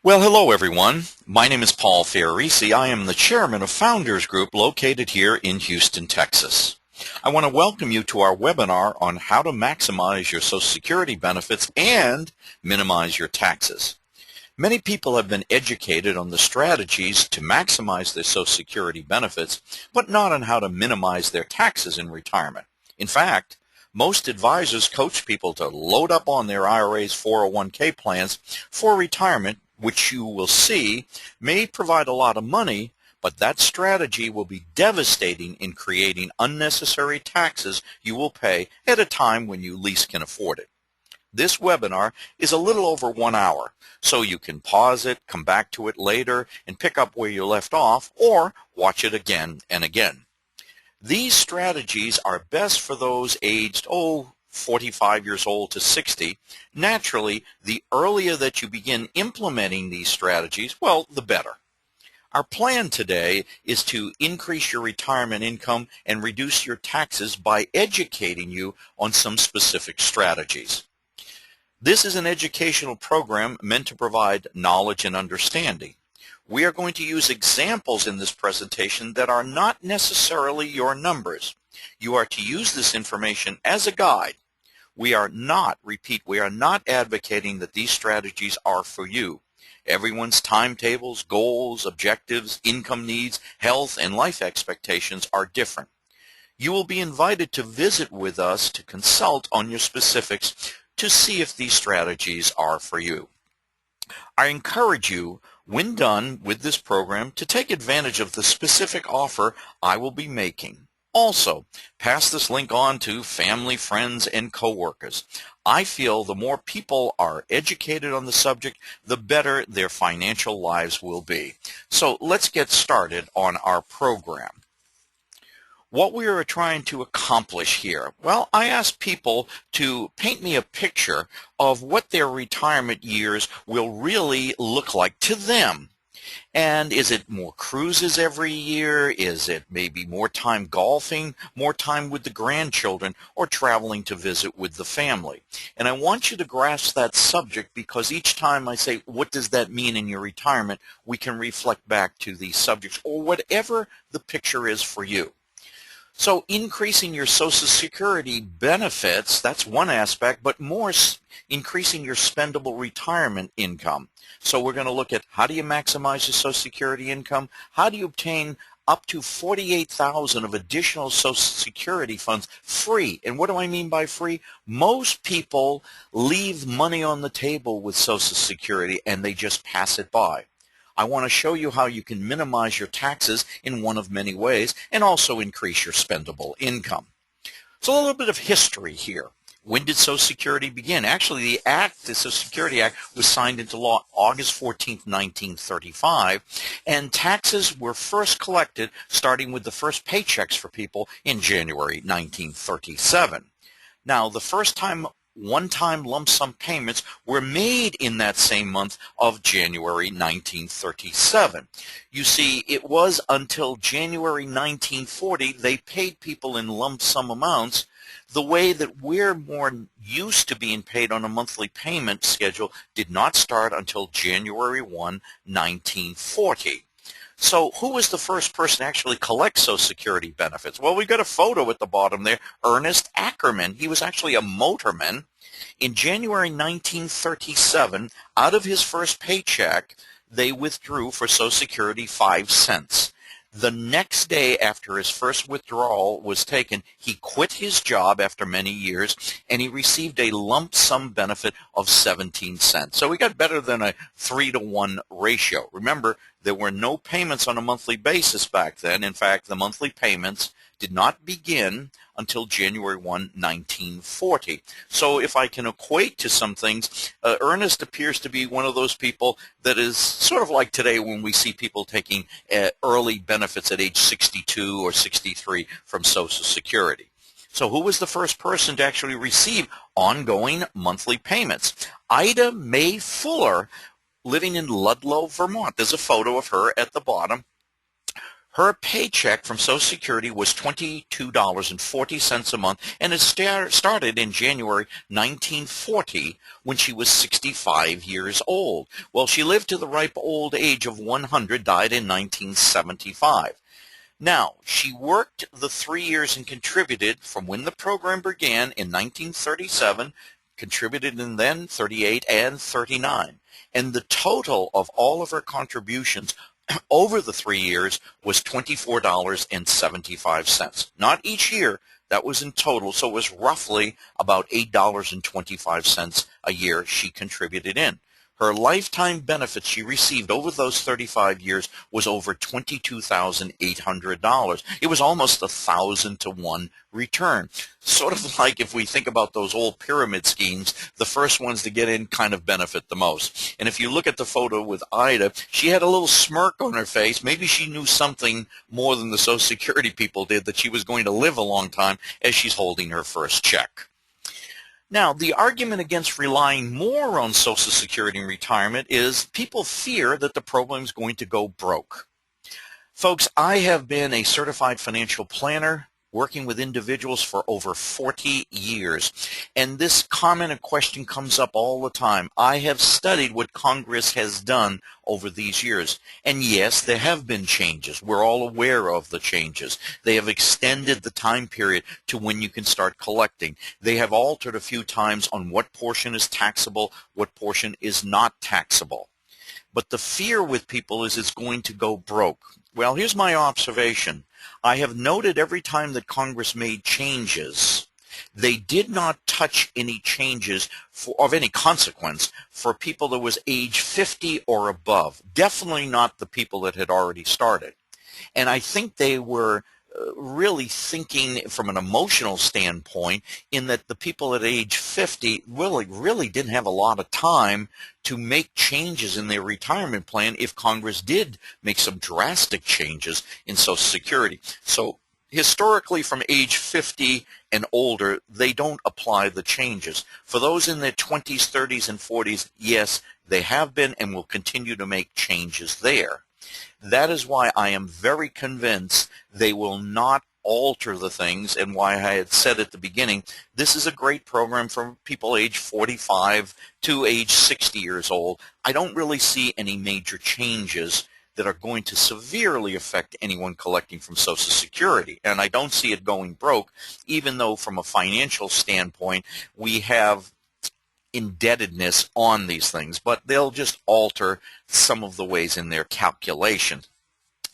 Well, hello everyone. My name is Paul Ferraresi. I am the chairman of Founders Group located here in Houston, Texas. I want to welcome you to our webinar on how to maximize your Social Security benefits and minimize your taxes. Many people have been educated on the strategies to maximize their Social Security benefits, but not on how to minimize their taxes in retirement. In fact, most advisors coach people to load up on their IRAs, 401k plans for retirement, which you will see may provide a lot of money, but that strategy will be devastating in creating unnecessary taxes you will pay at a time when you least can afford it. This webinar is a little over 1 hour, so you can pause it, come back to it later, and pick up where you left off, or watch it again and again. These strategies are best for those aged, 45 years old to 60. Naturally, the earlier that you begin implementing these strategies, well, the better. Our plan today is to increase your retirement income and reduce your taxes by educating you on some specific strategies. This is an educational program meant to provide knowledge and understanding. We are going to use examples in this presentation that are not necessarily your numbers. You are to use this information as a guide. We are not advocating that these strategies are for you. Everyone's timetables, goals, objectives, income needs, health, and life expectations are different. You will be invited to visit with us to consult on your specifics to see if these strategies are for you. I encourage you, when done with this program, to take advantage of the specific offer I will be making. Also, pass this link on to family, friends, and coworkers. I feel the more people are educated on the subject, the better their financial lives will be. So let's get started on our program. What we are trying to accomplish here? Well, I asked people to paint me a picture of what their retirement years will really look like to them. And is it more cruises every year? Is it maybe more time golfing, more time with the grandchildren, or traveling to visit with the family? And I want you to grasp that subject because each time I say, what does that mean in your retirement, we can reflect back to these subjects or whatever the picture is for you. So increasing your Social Security benefits, that's one aspect, but more increasing your spendable retirement income. So we're going to look at how do you maximize your Social Security income? How do you obtain up to $48,000 of additional Social Security funds free? And what do I mean by free? Most people leave money on the table with Social Security and they just pass it by. I want to show you how you can minimize your taxes in one of many ways and also increase your spendable income. So a little bit of history here. When did Social Security begin? Actually, the Social Security Act was signed into law August 14, 1935, and taxes were first collected starting with the first paychecks for people in January 1937. Now, the first time one-time lump sum payments were made in that same month of January 1937. You see, it was until January 1940 they paid people in lump sum amounts. The way that we're more used to being paid on a monthly payment schedule did not start until January 1, 1940. So who was the first person to actually collect Social Security benefits? Well, we've got a photo at the bottom there, Ernest Ackerman. He was actually a motorman. In January 1937, out of his first paycheck, they withdrew for Social Security 5 cents. The next day after his first withdrawal was taken, he quit his job after many years, and he received a lump sum benefit of 17 cents. So we got better than a 3-to-1 ratio. Remember, there were no payments on a monthly basis back then. In fact, the monthly payments did not begin until January 1, 1940. So if I can equate to some things, Ernest appears to be one of those people that is sort of like today when we see people taking early benefits at age 62 or 63 from Social Security. So who was the first person to actually receive ongoing monthly payments? Ida Mae Fuller, living in Ludlow, Vermont. There's a photo of her at the bottom. Her paycheck from Social Security was $22.40 a month, and it started in January 1940 when she was 65 years old. Well, she lived to the ripe old age of 100, died in 1975. Now, she worked the 3 years and contributed from when the program began in 1937, contributed in then 38 and 39. And the total of all of her contributions over the 3 years was $24.75. Not each year, that was in total, so it was roughly about $8.25 a year she contributed in. Her lifetime benefits she received over those 35 years was over $22,800. It was almost 1,000 to 1 return. Sort of like if we think about those old pyramid schemes, the first ones to get in kind of benefit the most. And if you look at the photo with Ida, she had a little smirk on her face. Maybe she knew something more than the Social Security people did, that she was going to live a long time as she's holding her first check. Now, the argument against relying more on Social Security in retirement is people fear that the program is going to go broke. Folks, I have been a certified financial planner working with individuals for over 40 years, and this comment and question comes up all the time. I have studied what Congress has done over these years, and yes, there have been changes. We're all aware of the changes. They have extended the time period to when you can start collecting. They have altered a few times on what portion is taxable, what portion is not taxable. But the fear with people is it's going to go broke. Well, here's my observation. I have noted every time that Congress made changes, they did not touch any changes of any consequence for people that was age 50 or above. Definitely not the people that had already started. And I think they were really thinking from an emotional standpoint in that the people at age 50 really didn't have a lot of time to make changes in their retirement plan if Congress did make some drastic changes in Social Security. So historically, from age 50 and older, they don't apply the changes. For those in their 20s, 30s, and 40s, yes, they have been and will continue to make changes there. That is why I am very convinced they will not alter the things, and why I had said at the beginning, this is a great program for people age 45 to age 60 years old. I don't really see any major changes that are going to severely affect anyone collecting from Social Security. And I don't see it going broke, even though from a financial standpoint, we have indebtedness on these things, but they'll just alter some of the ways in their calculation.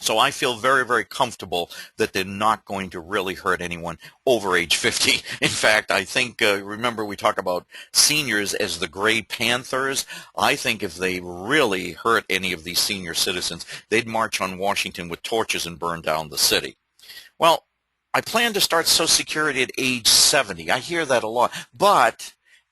So I feel very, very comfortable that they're not going to really hurt anyone over age 50. In fact, I think, remember we talk about seniors as the gray panthers. I think if they really hurt any of these senior citizens, they'd march on Washington with torches and burn down the city. Well, I plan to start Social Security at age 70. I hear that a lot.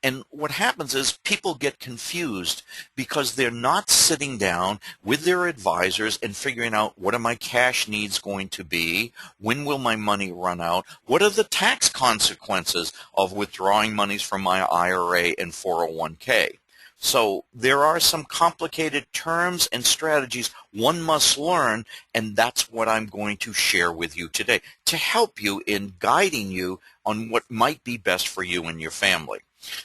And what happens is people get confused because they're not sitting down with their advisors and figuring out what are my cash needs going to be, when will my money run out, what are the tax consequences of withdrawing monies from my IRA and 401k. So there are some complicated terms and strategies one must learn, and that's what I'm going to share with you today to help you in guiding you on what might be best for you and your family.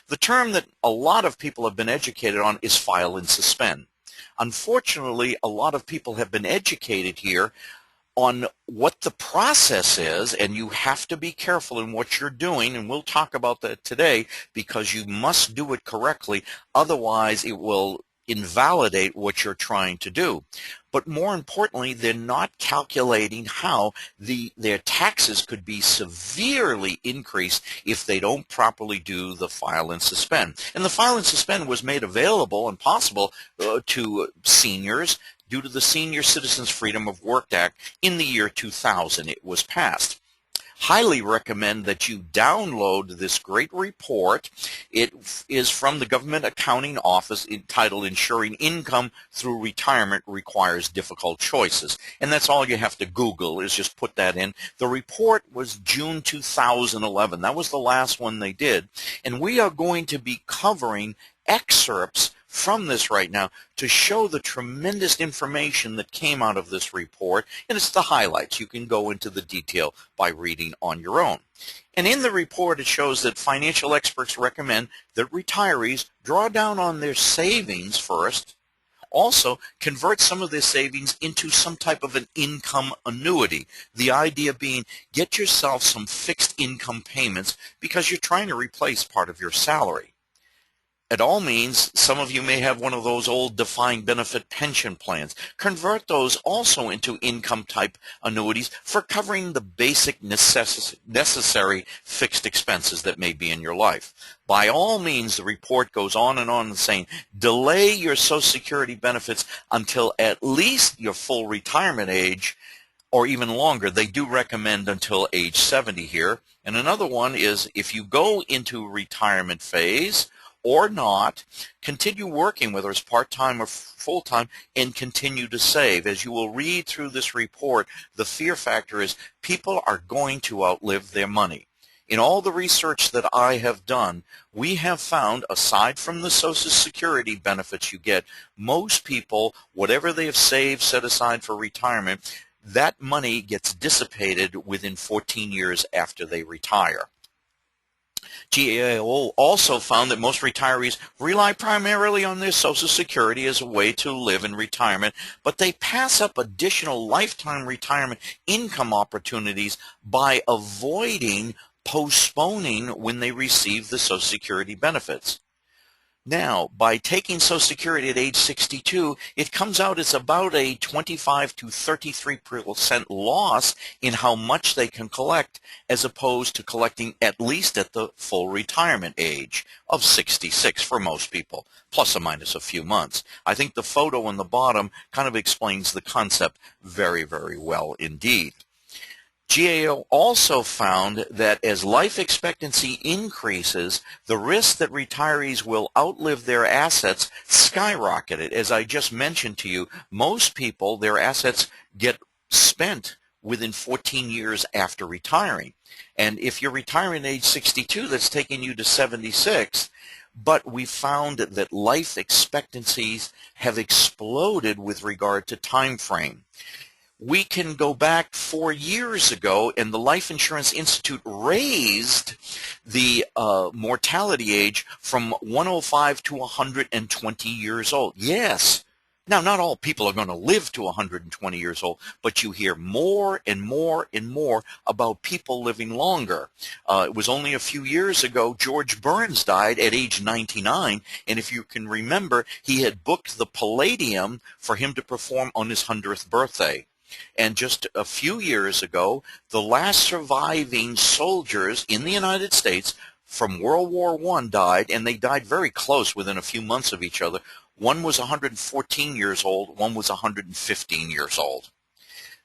The term that a lot of people have been educated on is file and suspend. Unfortunately, a lot of people have been educated here on what the process is, and you have to be careful in what you're doing, and we'll talk about that today because you must do it correctly, otherwise it will invalidate what you're trying to do. But more importantly, they're not calculating how their taxes could be severely increased if they don't properly do the file and suspend. And the file and suspend was made available and possible to seniors due to the Senior Citizens Freedom of Work Act in the year 2000. It was passed. Highly recommend that you download this great report. It is from the Government Accounting Office entitled Ensuring Income Through Retirement Requires Difficult Choices. And that's all you have to Google is just put that in. The report was June 2011. That was the last one they did. And we are going to be covering excerpts from this right now to show the tremendous information that came out of this report, and it's the highlights. You can go into the detail by reading on your own. And in the report, it shows that financial experts recommend that retirees draw down on their savings first. Also, convert some of their savings into some type of an income annuity. The idea being, get yourself some fixed income payments because you're trying to replace part of your salary. It all means some of you may have one of those old defined benefit pension plans. Convert those also into income type annuities for covering the basic necessary fixed expenses that may be in your life. By all means, the report goes on and saying, delay your Social Security benefits until at least your full retirement age, or even longer. They do recommend until age 70 here. And another one is, if you go into retirement phase or not, continue working, whether it's part-time or full-time, and continue to save. As you will read through this report, the fear factor is people are going to outlive their money. In all the research that I have done, we have found, aside from the Social Security benefits you get, most people, whatever they have saved, set aside for retirement, that money gets dissipated within 14 years after they retire. GAO also found that most retirees rely primarily on their Social Security as a way to live in retirement, but they pass up additional lifetime retirement income opportunities by avoiding postponing when they receive the Social Security benefits. Now, by taking Social Security at age 62, it comes out it's about a 25 to 33% loss in how much they can collect, as opposed to collecting at least at the full retirement age of 66 for most people, plus or minus a few months. I think the photo on the bottom kind of explains the concept very, very well indeed. GAO also found that as life expectancy increases, the risk that retirees will outlive their assets skyrocketed. As I just mentioned to you, most people, their assets get spent within 14 years after retiring. And if you're retiring at age 62, that's taking you to 76. But we found that life expectancies have exploded with regard to time frame. We can go back 4 years ago, and the Life Insurance Institute raised the mortality age from 105 to 120 years old. Yes. Now, not all people are going to live to 120 years old, but you hear more and more and more about people living longer. It was only a few years ago George Burns died at age 99, and if you can remember, he had booked the Palladium for him to perform on his 100th birthday. And just a few years ago, the last surviving soldiers in the United States from World War I died, and they died very close within a few months of each other. One was 114 years old, one was 115 years old.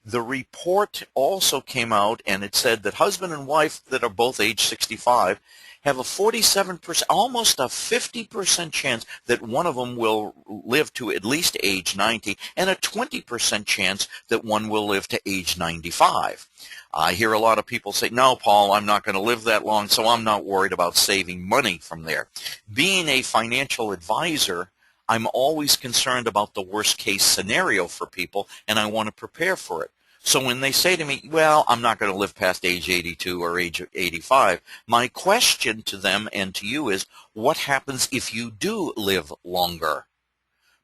The report also came out, and it said that husband and wife that are both age 65 have a 47%, almost a 50% chance that one of them will live to at least age 90, and a 20% chance that one will live to age 95. I hear a lot of people say, no, Paul, I'm not going to live that long, so I'm not worried about saving money from there. Being a financial advisor, I'm always concerned about the worst case scenario for people, and I want to prepare for it. So when they say to me, well, I'm not going to live past age 82 or age 85, my question to them and to you is, what happens if you do live longer?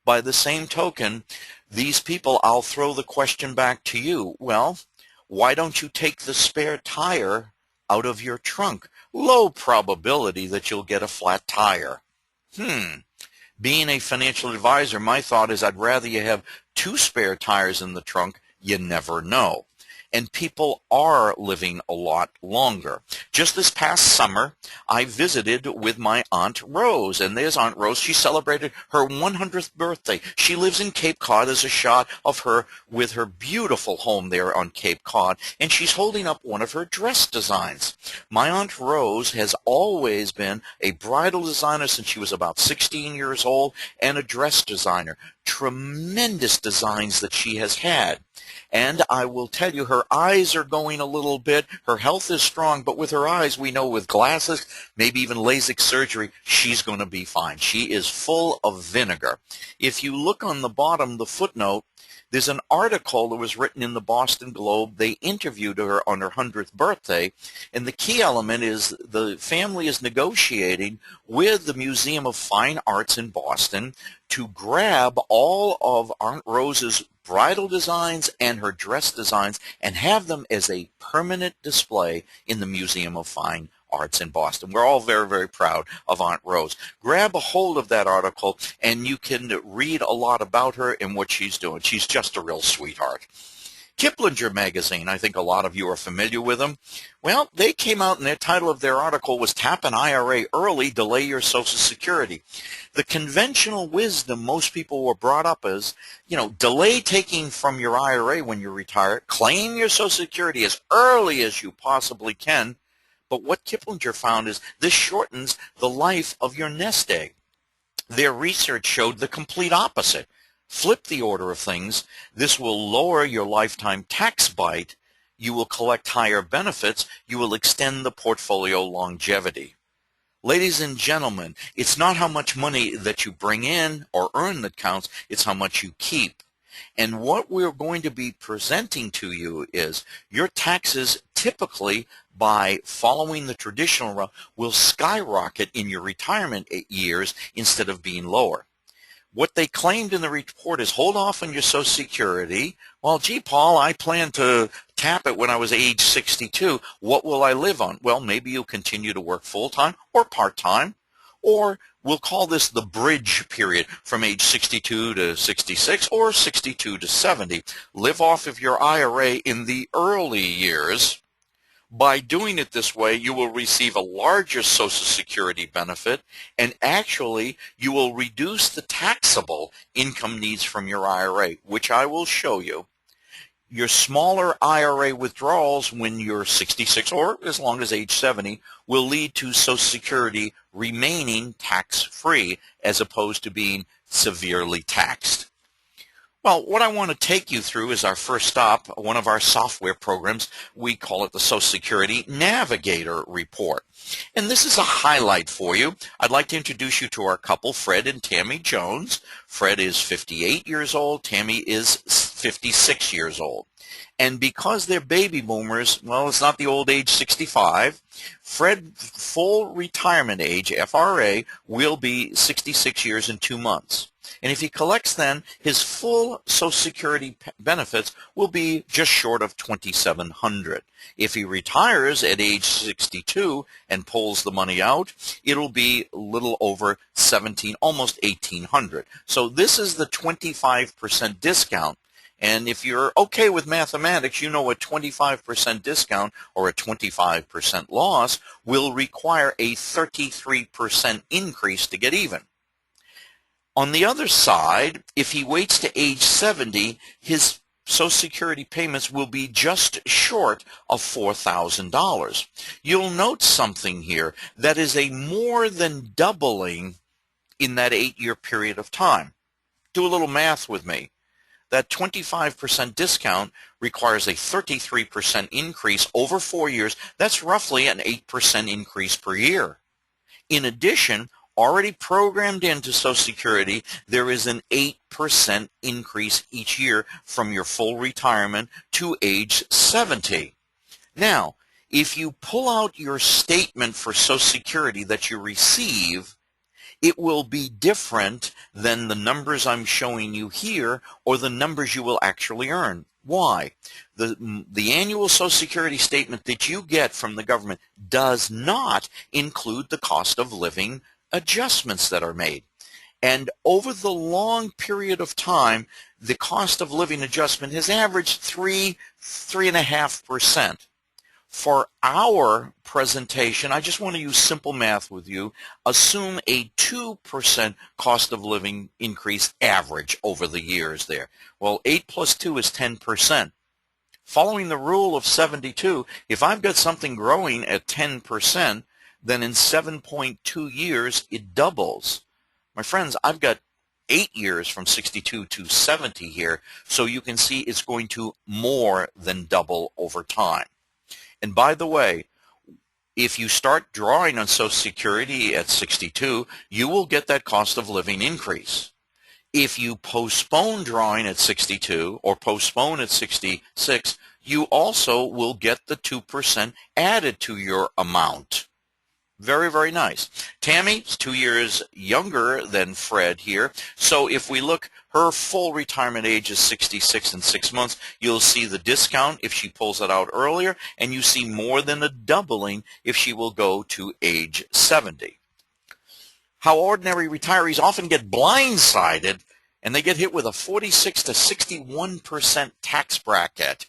By the same token, these people, I'll throw the question back to you. Well, why don't you take the spare tire out of your trunk? Low probability that you'll get a flat tire. Being a financial advisor, my thought is I'd rather you have 2 spare tires in the trunk. You never know. And people are living a lot longer. Just this past summer, I visited with my Aunt Rose, and there's Aunt Rose. She celebrated her 100th birthday. She lives in Cape Cod. There's a shot of her with her beautiful home there on Cape Cod, and she's holding up one of her dress designs. My Aunt Rose has always been a bridal designer since she was about 16 years old, and a dress designer. tremendous designs that she has had. And I will tell you, her eyes are going a little bit. Her health is strong, but with her eyes, we know with glasses, maybe even LASIK surgery, she's going to be fine. She is full of vinegar. If you look on the bottom, the footnote, there's an article that was written in the Boston Globe. They interviewed her on her 100th birthday, and the key element is the family is negotiating with the Museum of Fine Arts in Boston to grab all of Aunt Rose's bridal designs and her dress designs and have them as a permanent display in the Museum of Fine Arts in Boston. We're all very, very proud of Aunt Rose. Grab a hold of that article and you can read a lot about her and what she's doing. She's just a real sweetheart. Kiplinger magazine, I think a lot of you are familiar with them. Well, they came out and the title of their article was Tap an IRA Early, Delay Your Social Security. The conventional wisdom most people were brought up as, delay taking from your IRA when you retire, claim your Social Security as early as you possibly can. But what Kiplinger found is this shortens the life of your nest egg. Their research showed the complete opposite. Flip the order of things. This will lower your lifetime tax bite. You will collect higher benefits. You will extend the portfolio longevity. Ladies and gentlemen, it's not how much money that you bring in or earn that counts. It's how much you keep. And what we're going to be presenting to you is your taxes typically, by following the traditional route, will skyrocket in your retirement years instead of being lower. What they claimed in the report is hold off on your Social Security. Well, gee, Paul, I plan to tap it when I was age 62. What will I live on? Well, maybe you'll continue to work full-time or part-time, or we'll call this the bridge period from age 62 to 66 or 62 to 70. Live off of your IRA in the early years. By doing it this way, you will receive a larger Social Security benefit, and actually you will reduce the taxable income needs from your IRA, which I will show you. Your smaller IRA withdrawals when you're 66 or as long as age 70 will lead to Social Security remaining tax-free as opposed to being severely taxed. Well, what I want to take you through is our first stop, one of our software programs. We call it the Social Security Navigator Report. And this is a highlight for you. I'd like to introduce you to our couple, Fred and Tammy Jones. Fred is 58 years old. Tammy is 56 years old. And because they're baby boomers, well, it's not the old age 65. Fred's full retirement age, FRA, will be 66 years and 2 months. And if he collects then, his full Social Security benefits will be just short of $2,700. If he retires at age 62 and pulls the money out, it'll be a little over almost $1,800. So this is the 25% discount. And if you're okay with mathematics, you know a 25% discount or a 25% loss will require a 33% increase to get even. On the other side, if he waits to age 70, his Social Security payments will be just short of $4,000. You'll note something here that is a more than doubling in that 8-year period of time. Do a little math with me. That 25% discount requires a 33% increase over 4 years. That's roughly an 8% increase per year. In addition, already programmed into Social Security, there is an 8% increase each year from your full retirement to age 70. Now, if you pull out your statement for Social Security that you receive, it will be different than the numbers I'm showing you here or the numbers you will actually earn. Why? The annual Social Security statement that you get from the government does not include the cost of living adjustments that are made. And over the long period of time, the cost of living adjustment has averaged 3.5%. For our presentation, I just want to use simple math with you. Assume a 2% cost of living increase average over the years there. Well, 8 plus 2 is 10%. Following the rule of 72, if I've got something growing at 10%, then in 7.2 years, it doubles. My friends, I've got 8 years from 62 to 70 here. So you can see it's going to more than double over time. And by the way, if you start drawing on Social Security at 62, you will get that cost of living increase. If you postpone drawing at 62 or postpone at 66, you also will get the 2% added to your amount. Very, very nice. Tammy is 2 years younger than Fred here. So if we look, her full retirement age is 66 and 6 months. You'll see the discount if she pulls it out earlier, and you see more than a doubling if she will go to age 70. How ordinary retirees often get blindsided, and they get hit with a 46 to 61% tax bracket.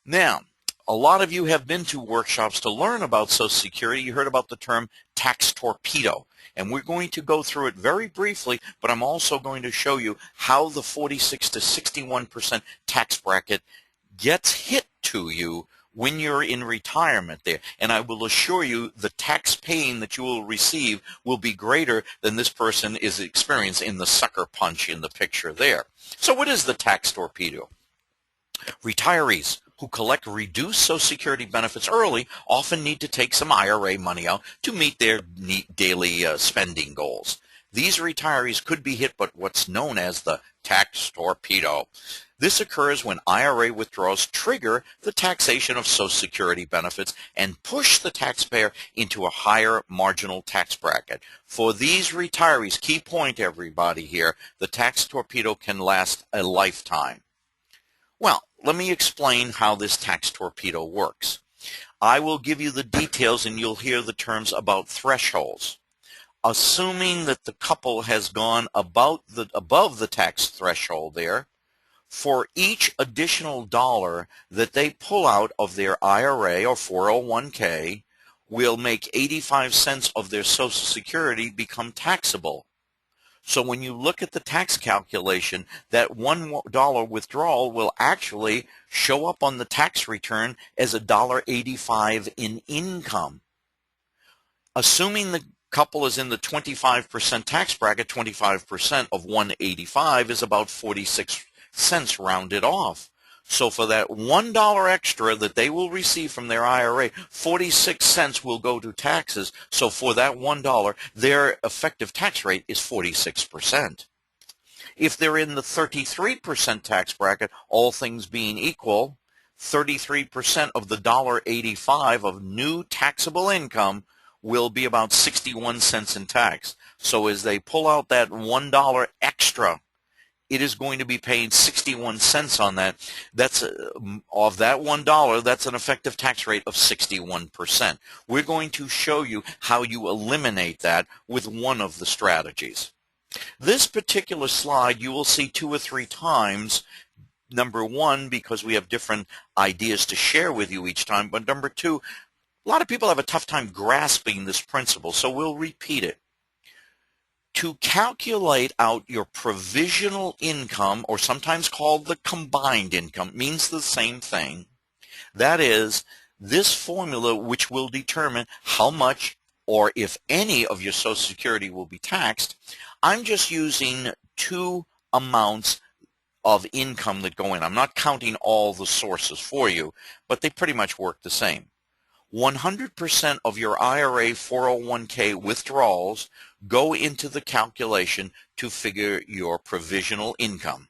Now, a lot of you have been to workshops to learn about Social Security. You heard about the term tax torpedo, and we're going to go through it very briefly, but I'm also going to show you how the 46 to 61% tax bracket gets hit to you when you're in retirement there. And I will assure you the tax pain that you will receive will be greater than this person is experiencing in the sucker punch in the picture there. So what is the tax torpedo? Retirees who collect reduced Social Security benefits early often need to take some IRA money out to meet their daily spending goals. These retirees could be hit by what's known as the tax torpedo. This occurs when IRA withdrawals trigger the taxation of Social Security benefits and push the taxpayer into a higher marginal tax bracket. For these retirees, key point everybody here, the tax torpedo can last a lifetime. Well, let me explain how this tax torpedo works. I will give you the details and you'll hear the terms about thresholds. Assuming that the couple has gone above the tax threshold there, for each additional dollar that they pull out of their IRA or 401k will make 85 cents of their Social Security become taxable. So when you look at the tax calculation, that $1 withdrawal will actually show up on the tax return as $1.85 in income. Assuming the couple is in the 25% tax bracket, 25% of 185 is about 46 cents rounded off. So for that $1 extra that they will receive from their IRA, 46 cents will go to taxes. So for that $1, their effective tax rate is 46%. If they're in the 33% tax bracket, all things being equal, 33% of the $1.85 of new taxable income will be about 61 cents in tax. So as they pull out that $1 extra, it is going to be paying 61 cents on that. That's of that $1, that's an effective tax rate of 61%. We're going to show you how you eliminate that with one of the strategies. This particular slide you will see 2 or 3 times. Number 1, because we have different ideas to share with you each time, but number 2, a lot of people have a tough time grasping this principle, so we'll repeat it. To calculate out your provisional income, or sometimes called the combined income, means the same thing. That is, this formula which will determine how much or if any of your Social Security will be taxed. I'm just using 2 amounts of income that go in. I'm not counting all the sources for you, but they pretty much work the same. 100% of your IRA 401k withdrawals go into the calculation to figure your provisional income.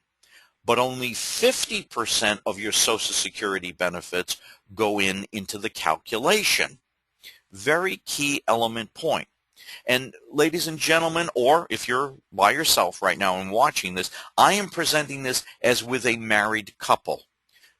But only 50% of your Social Security benefits go into the calculation. Very key element point. And ladies and gentlemen, or if you're by yourself right now and watching this, I am presenting this as with a married couple.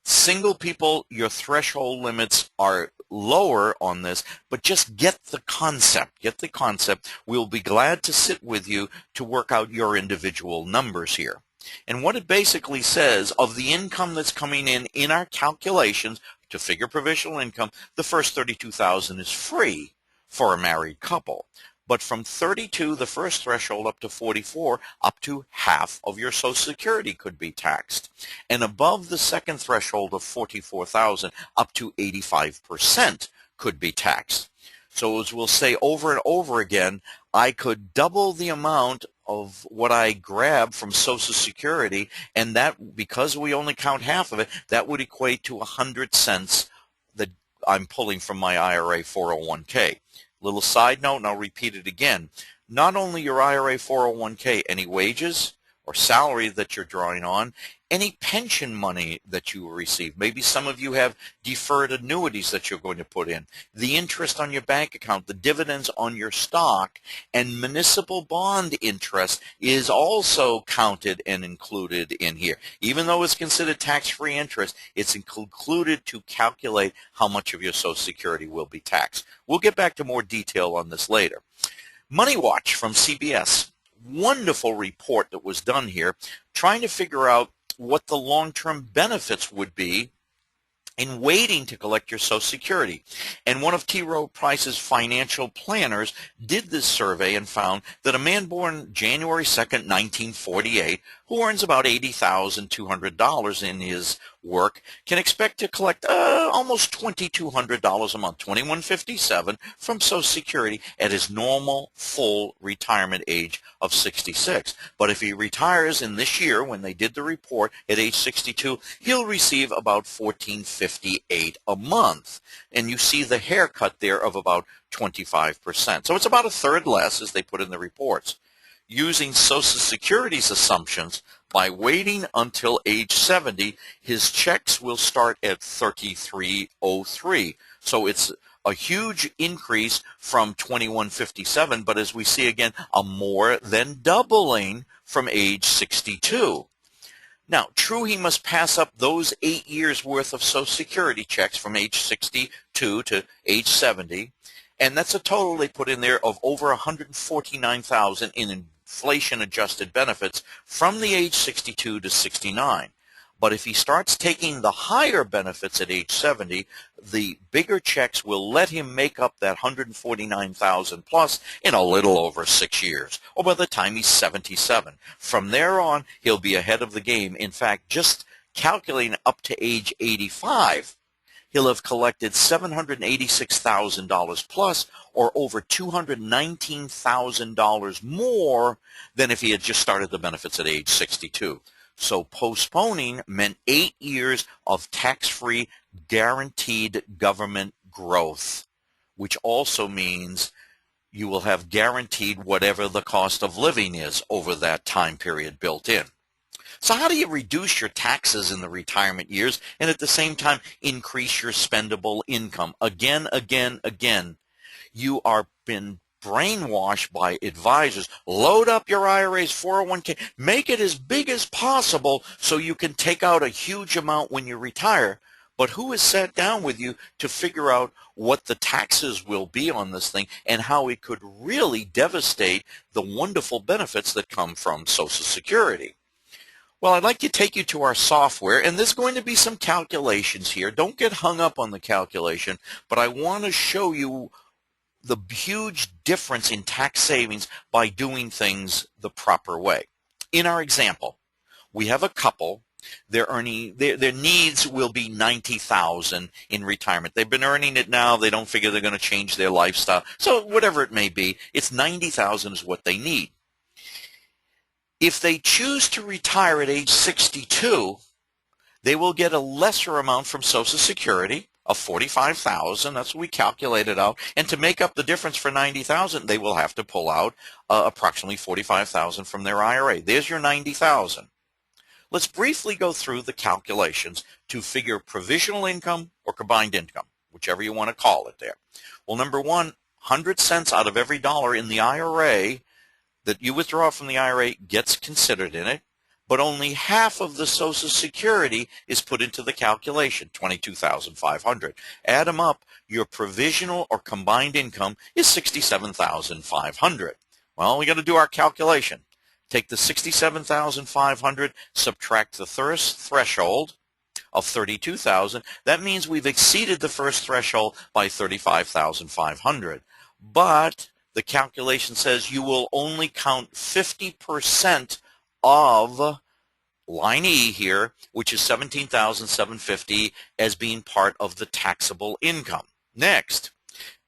Single people, your threshold limits are lower on this, but just get the concept. Get the concept. We'll be glad to sit with you to work out your individual numbers here. And what it basically says, of the income that's coming in our calculations to figure provisional income, the first $32,000 is free for a married couple. But from 32, the first threshold, up to 44, up to half of your Social Security could be taxed. And above the second threshold of 44,000, up to 85% could be taxed. So as we'll say over and over again, I could double the amount of what I grab from Social Security, and that, because we only count half of it, that would equate to 100 cents that I'm pulling from my IRA 401k. Little side note, and I'll repeat it again. Not only your IRA 401k, any wages or salary that you're drawing on, any pension money that you receive. Maybe some of you have deferred annuities that you're going to put in, the interest on your bank account, the dividends on your stock, and municipal bond interest is also counted and included in here. Even though it's considered tax-free interest, it's included to calculate how much of your Social Security will be taxed. We'll get back to more detail on this later. Money Watch from CBS, wonderful report that was done here, trying to figure out what the long-term benefits would be in waiting to collect your Social Security. And one of T. Rowe Price's financial planners did this survey and found that a man born January 2nd, 1948, who earns about $80,200 in his work, can expect to collect almost $2,200 a month, $2,157 from Social Security at his normal full retirement age of 66. But if he retires in this year, when they did the report, at age 62, he'll receive about $1,458 a month. And you see the haircut there of about 25%. So it's about a third less, as they put in the reports. Using Social Security's assumptions, by waiting until age 70, his checks will start at $3,303. So it's a huge increase from $2,157, but as we see again, a more than doubling from age 62. Now, true, he must pass up those 8 years worth of Social Security checks from age 62 to age 70, and that's a total they put in there of over $149,000 in inflation-adjusted benefits from the age 62 to 69. But if he starts taking the higher benefits at age 70, the bigger checks will let him make up that $149,000 plus in a little over 6 years, or by the time he's 77. From there on, he'll be ahead of the game. In fact, just calculating up to age 85, he'll have collected $786,000 plus, or over $219,000 more than if he had just started the benefits at age 62. So postponing meant 8 years of tax-free guaranteed government growth, which also means you will have guaranteed whatever the cost of living is over that time period built in. So how do you reduce your taxes in the retirement years and at the same time increase your spendable income? Again, you are been brainwashed by advisors. Load up your IRA's 401k. Make it as big as possible so you can take out a huge amount when you retire. But who has sat down with you to figure out what the taxes will be on this thing and how it could really devastate the wonderful benefits that come from Social Security? Well, I'd like to take you to our software, and there's going to be some calculations here. Don't get hung up on the calculation, but I want to show you the huge difference in tax savings by doing things the proper way. In our example, we have a couple. They're earning, their needs will be $90,000 in retirement. They've been earning it now. They don't figure they're going to change their lifestyle. So whatever it may be, it's $90,000 is what they need. If they choose to retire at age 62, they will get a lesser amount from Social Security of $45,000. That's what we calculated out. And to make up the difference for $90,000, they will have to pull out approximately $45,000 from their IRA. There's your $90,000. Let's briefly go through the calculations to figure provisional income or combined income, whichever you want to call it there. Well, number one, 100 cents out of every dollar in the IRA that you withdraw from the IRA gets considered in it, but only half of the Social Security is put into the calculation, $22,500. Add them up, your provisional or combined income is $67,500. Well, we got to do our calculation. Take the $67,500, subtract the first threshold of $32,000. That means we've exceeded the first threshold by $35,500. But the calculation says you will only count 50% of line E here, which is $17,750, as being part of the taxable income. Next,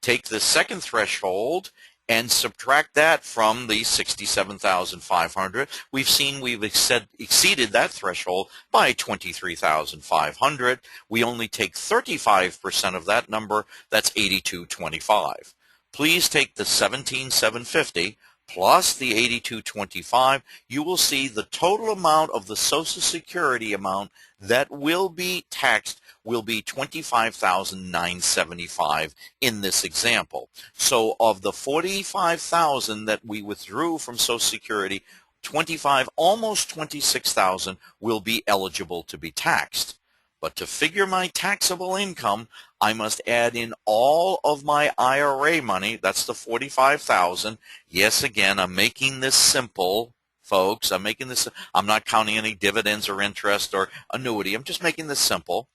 take the second threshold and subtract that from the 67,500. We've seen we've exceeded that threshold by 23,500. We only take 35% of that number. That's 8225. Please take the 17,750 plus the 8225. You will see the total amount of the Social Security amount that will be taxed will be 25,975 in this example. So of the 45,000 that we withdrew from Social Security, 25, almost 26,000 will be eligible to be taxed. But to figure my taxable income, I must add in all of my IRA money. That's the 45,000. Yes, again, I'm making this simple, folks. I'm not counting any dividends or interest or annuity. I'm just making this simple.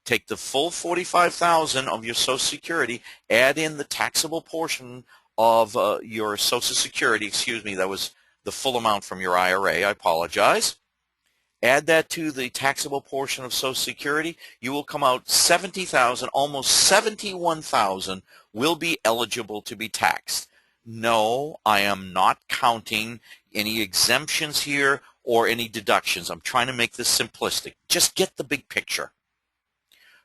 Take the full 45,000 of your Social Security, add in the taxable portion of your Social Security. Excuse me, that was the full amount from your IRA. I apologize. Add that to the taxable portion of Social Security. You will come out 70,000, almost 71,000 will be eligible to be taxed. No, I am not counting any exemptions here or any deductions. I'm trying to make this simplistic. Just get the big picture.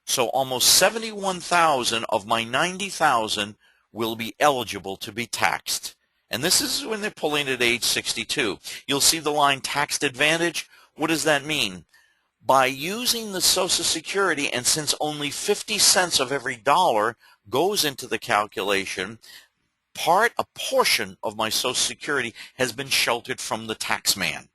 So almost 71,000 of my 90,000 will be eligible to be taxed. And this is when they're pulling at age 62. You'll see the line taxed advantage. What does that mean? By using the Social Security, and since only 50 cents of every dollar goes into the calculation, a portion of my Social Security has been sheltered from the tax man.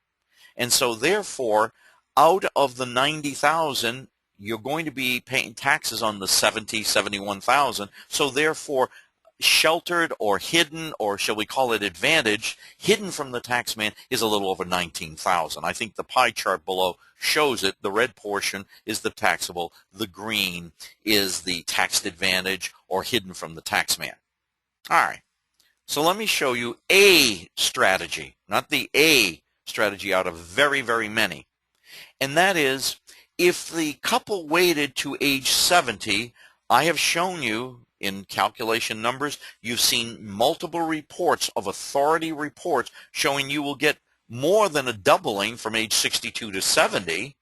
And so therefore, out of the 90,000, you're going to be paying taxes on the 71,000. So therefore, sheltered or hidden, or shall we call it advantage, hidden from the tax man is a little over 19,000. I think the pie chart below shows it. The red portion is the taxable. The green is the taxed advantage or hidden from the tax man. All right. So let me show you a strategy, not the A strategy out of very, very many. And that is, if the couple waited to age 70, I have shown you in calculation numbers, you've seen multiple reports of authority reports showing you will get more than a doubling from age 62 to 70.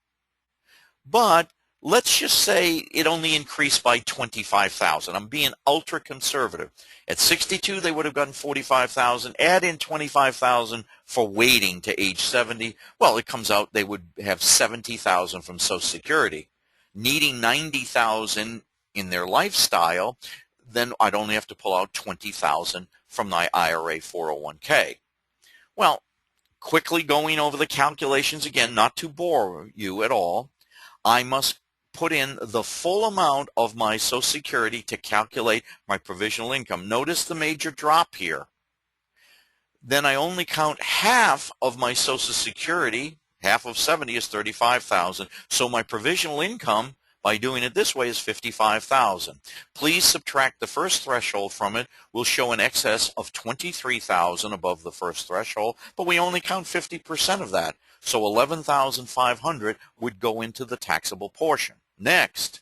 But let's just say it only increased by 25,000. I'm being ultra conservative. At 62, they would have gotten 45,000. Add in 25,000 for waiting to age 70. Well, it comes out they would have 70,000 from Social Security. Needing 90,000 in their lifestyle, then I'd only have to pull out 20,000 from my IRA 401k. Well, quickly going over the calculations again, not to bore you at all, I must put in the full amount of my Social Security to calculate my provisional income. Notice the major drop here. Then I only count half of my Social Security. Half of 70 is 35,000. So my provisional income, by doing it this way, is 55,000. Please subtract the first threshold from it. We'll show an excess of 23,000 above the first threshold, but we only count 50% of that. So 11,500 would go into the taxable portion. Next,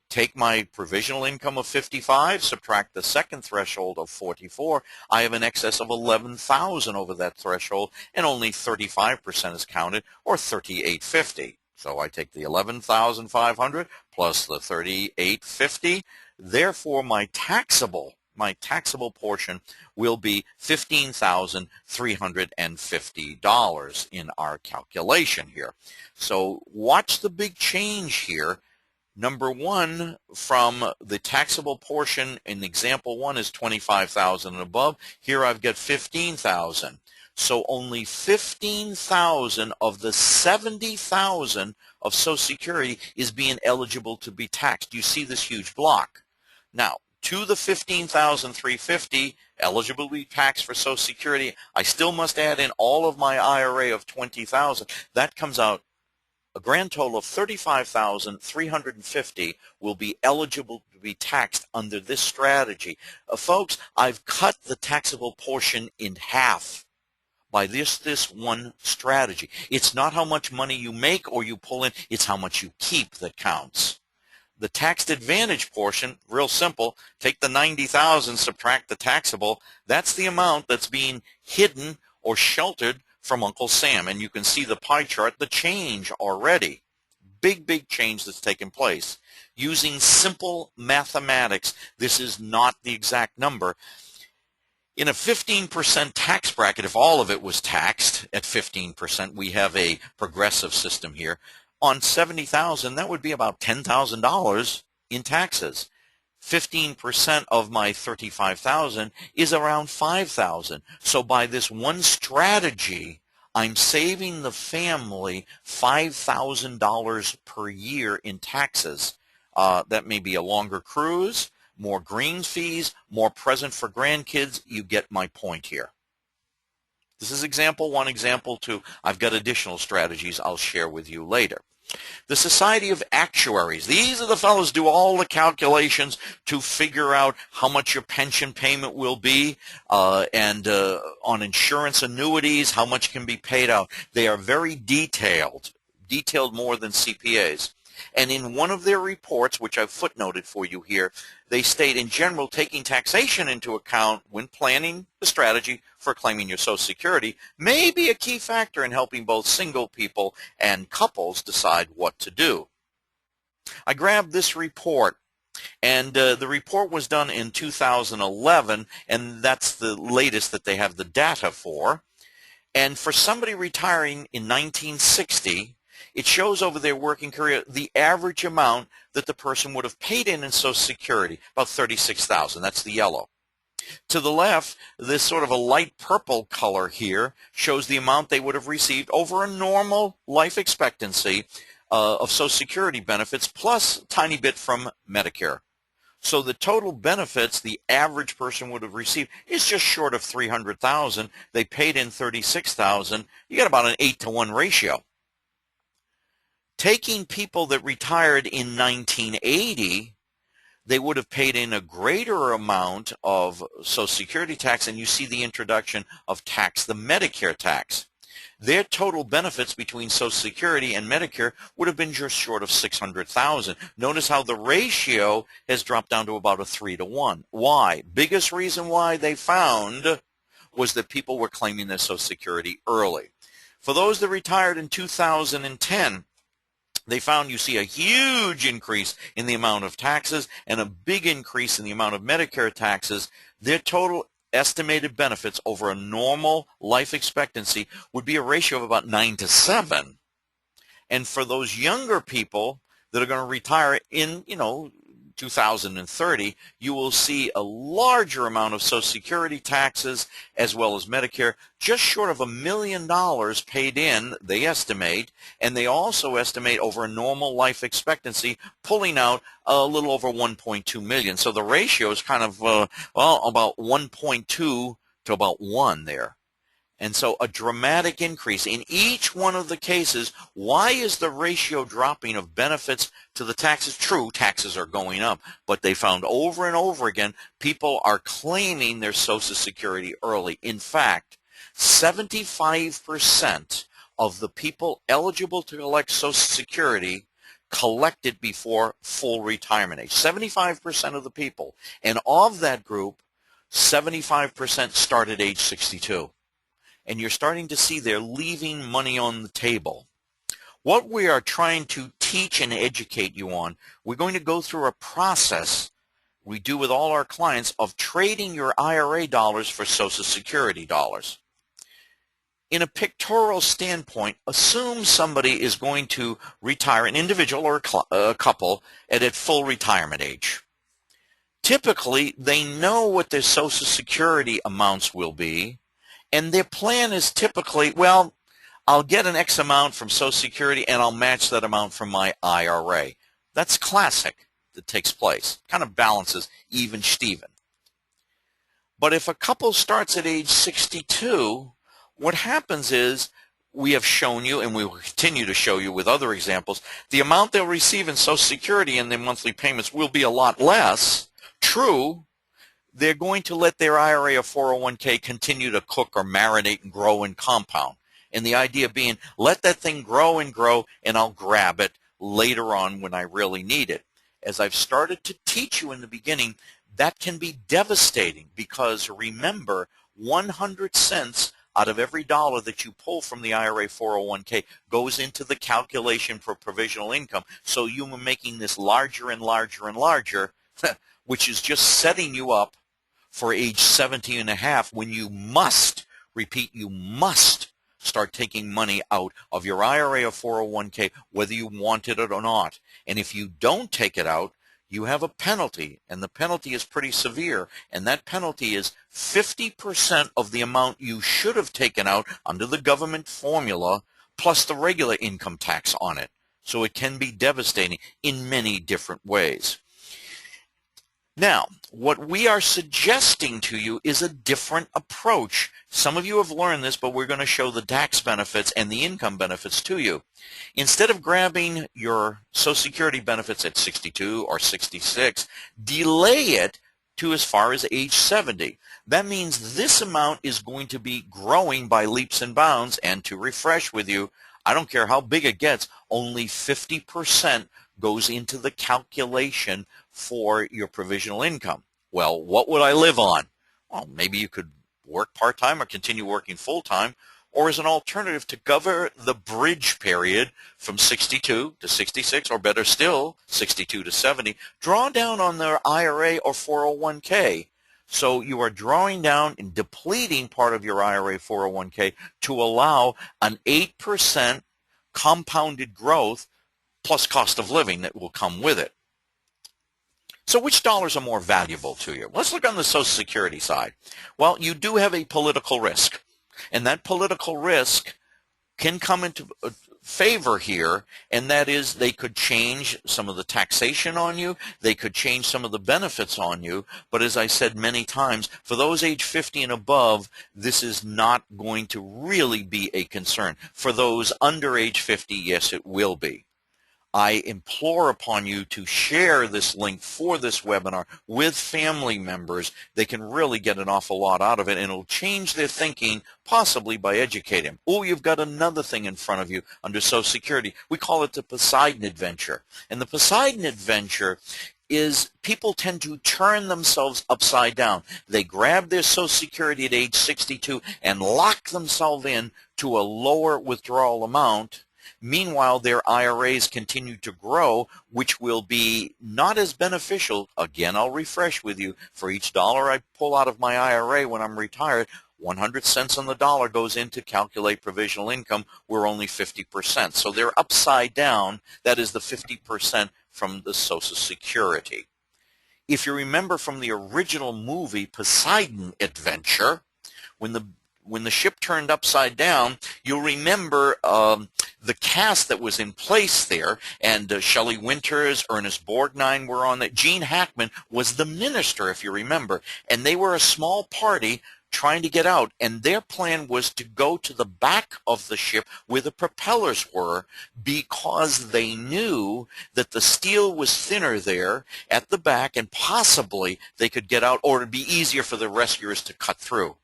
take my provisional income of 55, subtract the second threshold of 44. I have an excess of 11,000 over that threshold, and only 35% is counted, or 3850. So I take the 11,500 plus the 3850. Therefore, my taxable portion will be $15,350 in our calculation here. So watch the big change here. Number one, from the taxable portion in example one is 25,000 and above. Here I've got 15,000. So only 15,000 of the 70,000 of Social Security is being eligible to be taxed. You see this huge block. Now, to the 15,350 eligible to be taxed for Social Security, I still must add in all of my IRA of 20,000. That comes out a grand total of 35,350 will be eligible to be taxed under this strategy. Folks, I've cut the taxable portion in half by this one strategy. It's not how much money you make or you pull in, it's how much you keep that counts. The taxed advantage portion, real simple, take the $90,000, subtract the taxable. That's the amount that's being hidden or sheltered from Uncle Sam. And you can see the pie chart, the change already. Big change that's taken place. Using simple mathematics, this is not the exact number. In a 15% tax bracket, if all of it was taxed at 15%, we have a progressive system here. On $70,000, that would be about $10,000 in taxes. 15% of my $35,000 is around $5,000. So by this one strategy, I'm saving the family $5,000 per year in taxes. That may be a longer cruise, more greens fees, more present for grandkids. You get my point here. This is example one. Example two. I've got additional strategies I'll share with you later. The Society of Actuaries. These are the fellows who do all the calculations to figure out how much your pension payment will be, and on insurance annuities, how much can be paid out. They are very detailed more than CPAs. And in one of their reports, which I've footnoted for you here, they state, in general, taking taxation into account when planning the strategy for claiming your Social Security may be a key factor in helping both single people and couples decide what to do. I grabbed this report, and the report was done in 2011, and that's the latest that they have the data for. And for somebody retiring in 1960, it shows over their working career the average amount that the person would have paid in Social Security, about $36,000. That's the yellow. To the left, this sort of a light purple color here shows the amount they would have received over a normal life expectancy of Social Security benefits, plus a tiny bit from Medicare. So the total benefits the average person would have received is just short of $300,000. They paid in $36,000. You get about an 8-to-1 ratio. Taking people that retired in 1980, they would have paid in a greater amount of Social Security tax, and you see the introduction of tax, the Medicare tax. Their total benefits between Social Security and Medicare would have been just short of $600,000. Notice how the ratio has dropped down to about a 3-to-1. Why? Biggest reason why they found was that people were claiming their Social Security early. For those that retired in 2010, they found you see a huge increase in the amount of taxes and a big increase in the amount of Medicare taxes. Their total estimated benefits over a normal life expectancy would be a ratio of about 9-to-7. And for those younger people that are going to retire in, 2030, you will see a larger amount of Social Security taxes as well as Medicare, just short of $1 million paid in, they estimate, and they also estimate over a normal life expectancy, pulling out a little over $1.2 million. So the ratio is kind of, about 1.2 to about 1 there. And so a dramatic increase in each one of the cases. Why is the ratio dropping of benefits to the taxes? True, taxes are going up, but they found over and over again people are claiming their Social Security early. In fact, 75% of the people eligible to collect Social Security collected before full retirement age. 75% of the people. And of that group, 75% start at age 62. And you're starting to see they're leaving money on the table. What we are trying to teach and educate you on, we're going to go through a process we do with all our clients of trading your IRA dollars for Social Security dollars. In a pictorial standpoint, assume somebody is going to retire, an individual or a couple, at full retirement age. Typically, they know what their Social Security amounts will be, and their plan is typically, well, I'll get an X amount from Social Security and I'll match that amount from my IRA. That's classic that takes place. Kind of balances even Steven. But if a couple starts at age 62, what happens is, we have shown you, and we will continue to show you with other examples, the amount they'll receive in Social Security and their monthly payments will be a lot less. True, they're going to let their IRA or 401k continue to cook or marinate and grow and compound. And the idea being, let that thing grow, and I'll grab it later on when I really need it. as I've started to teach you in the beginning, that can be devastating because remember, 100 cents out of every dollar that you pull from the IRA 401k goes into the calculation for provisional income. So you are making this larger and larger and larger, which is just setting you up for age 70 and a half when you must, repeat, you must start taking money out of your IRA or 401k whether you wanted it or not. And if you don't take it out, you have a penalty, and the penalty is pretty severe, and that penalty is 50% of the amount you should have taken out under the government formula plus the regular income tax on it. So it can be devastating in many different ways. Now, what we are suggesting to you is a different approach. Some of you have learned this, but we're going to show the tax benefits and the income benefits to you. Instead of grabbing your Social Security benefits at 62 or 66, delay it to as far as age 70. That means this amount is going to be growing by leaps and bounds, and to refresh with you, I don't care how big it gets, only 50% goes into the calculation for your provisional income. Well, what would I live on? Well, maybe you could work part-time or continue working full-time, or as an alternative to cover the bridge period from 62 to 66, or better still, 62 to 70, draw down on their IRA or 401k. So you are drawing down and depleting part of your IRA 401k to allow an 8% compounded growth plus cost of living that will come with it. So which dollars are more valuable to you? Let's look on the Social Security side. Well, you do have a political risk, and that political risk can come into favor here, and that is they could change some of the taxation on you, they could change some of the benefits on you, but as I said many times, for those age 50 and above, this is not going to really be a concern. For those under age 50, yes, it will be. I implore upon you to share this link for this webinar with family members. They can really get an awful lot out of it, and it'll change their thinking, possibly by educating them. Oh, you've got another thing in front of you under Social Security. We call it the Poseidon Adventure. And the Poseidon Adventure is people tend to turn themselves upside down. They grab their Social Security at age 62 and lock themselves in to a lower withdrawal amount. Meanwhile, their IRAs continue to grow, which will be not as beneficial. Again, I'll refresh with you. For each dollar I pull out of my IRA when I'm retired, 100 cents on the dollar goes in to calculate provisional income. We're only 50%. So they're upside down. That is the 50% from the Social Security. If you remember from the original movie Poseidon Adventure, when the ship turned upside down, you'll remember the cast that was in place there, and Shelley Winters, Ernest Borgnine were on it. Gene Hackman was the minister, if you remember, and they were a small party trying to get out, and their plan was to go to the back of the ship where the propellers were because they knew that the steel was thinner there at the back, and possibly they could get out, or it would be easier for the rescuers to cut through.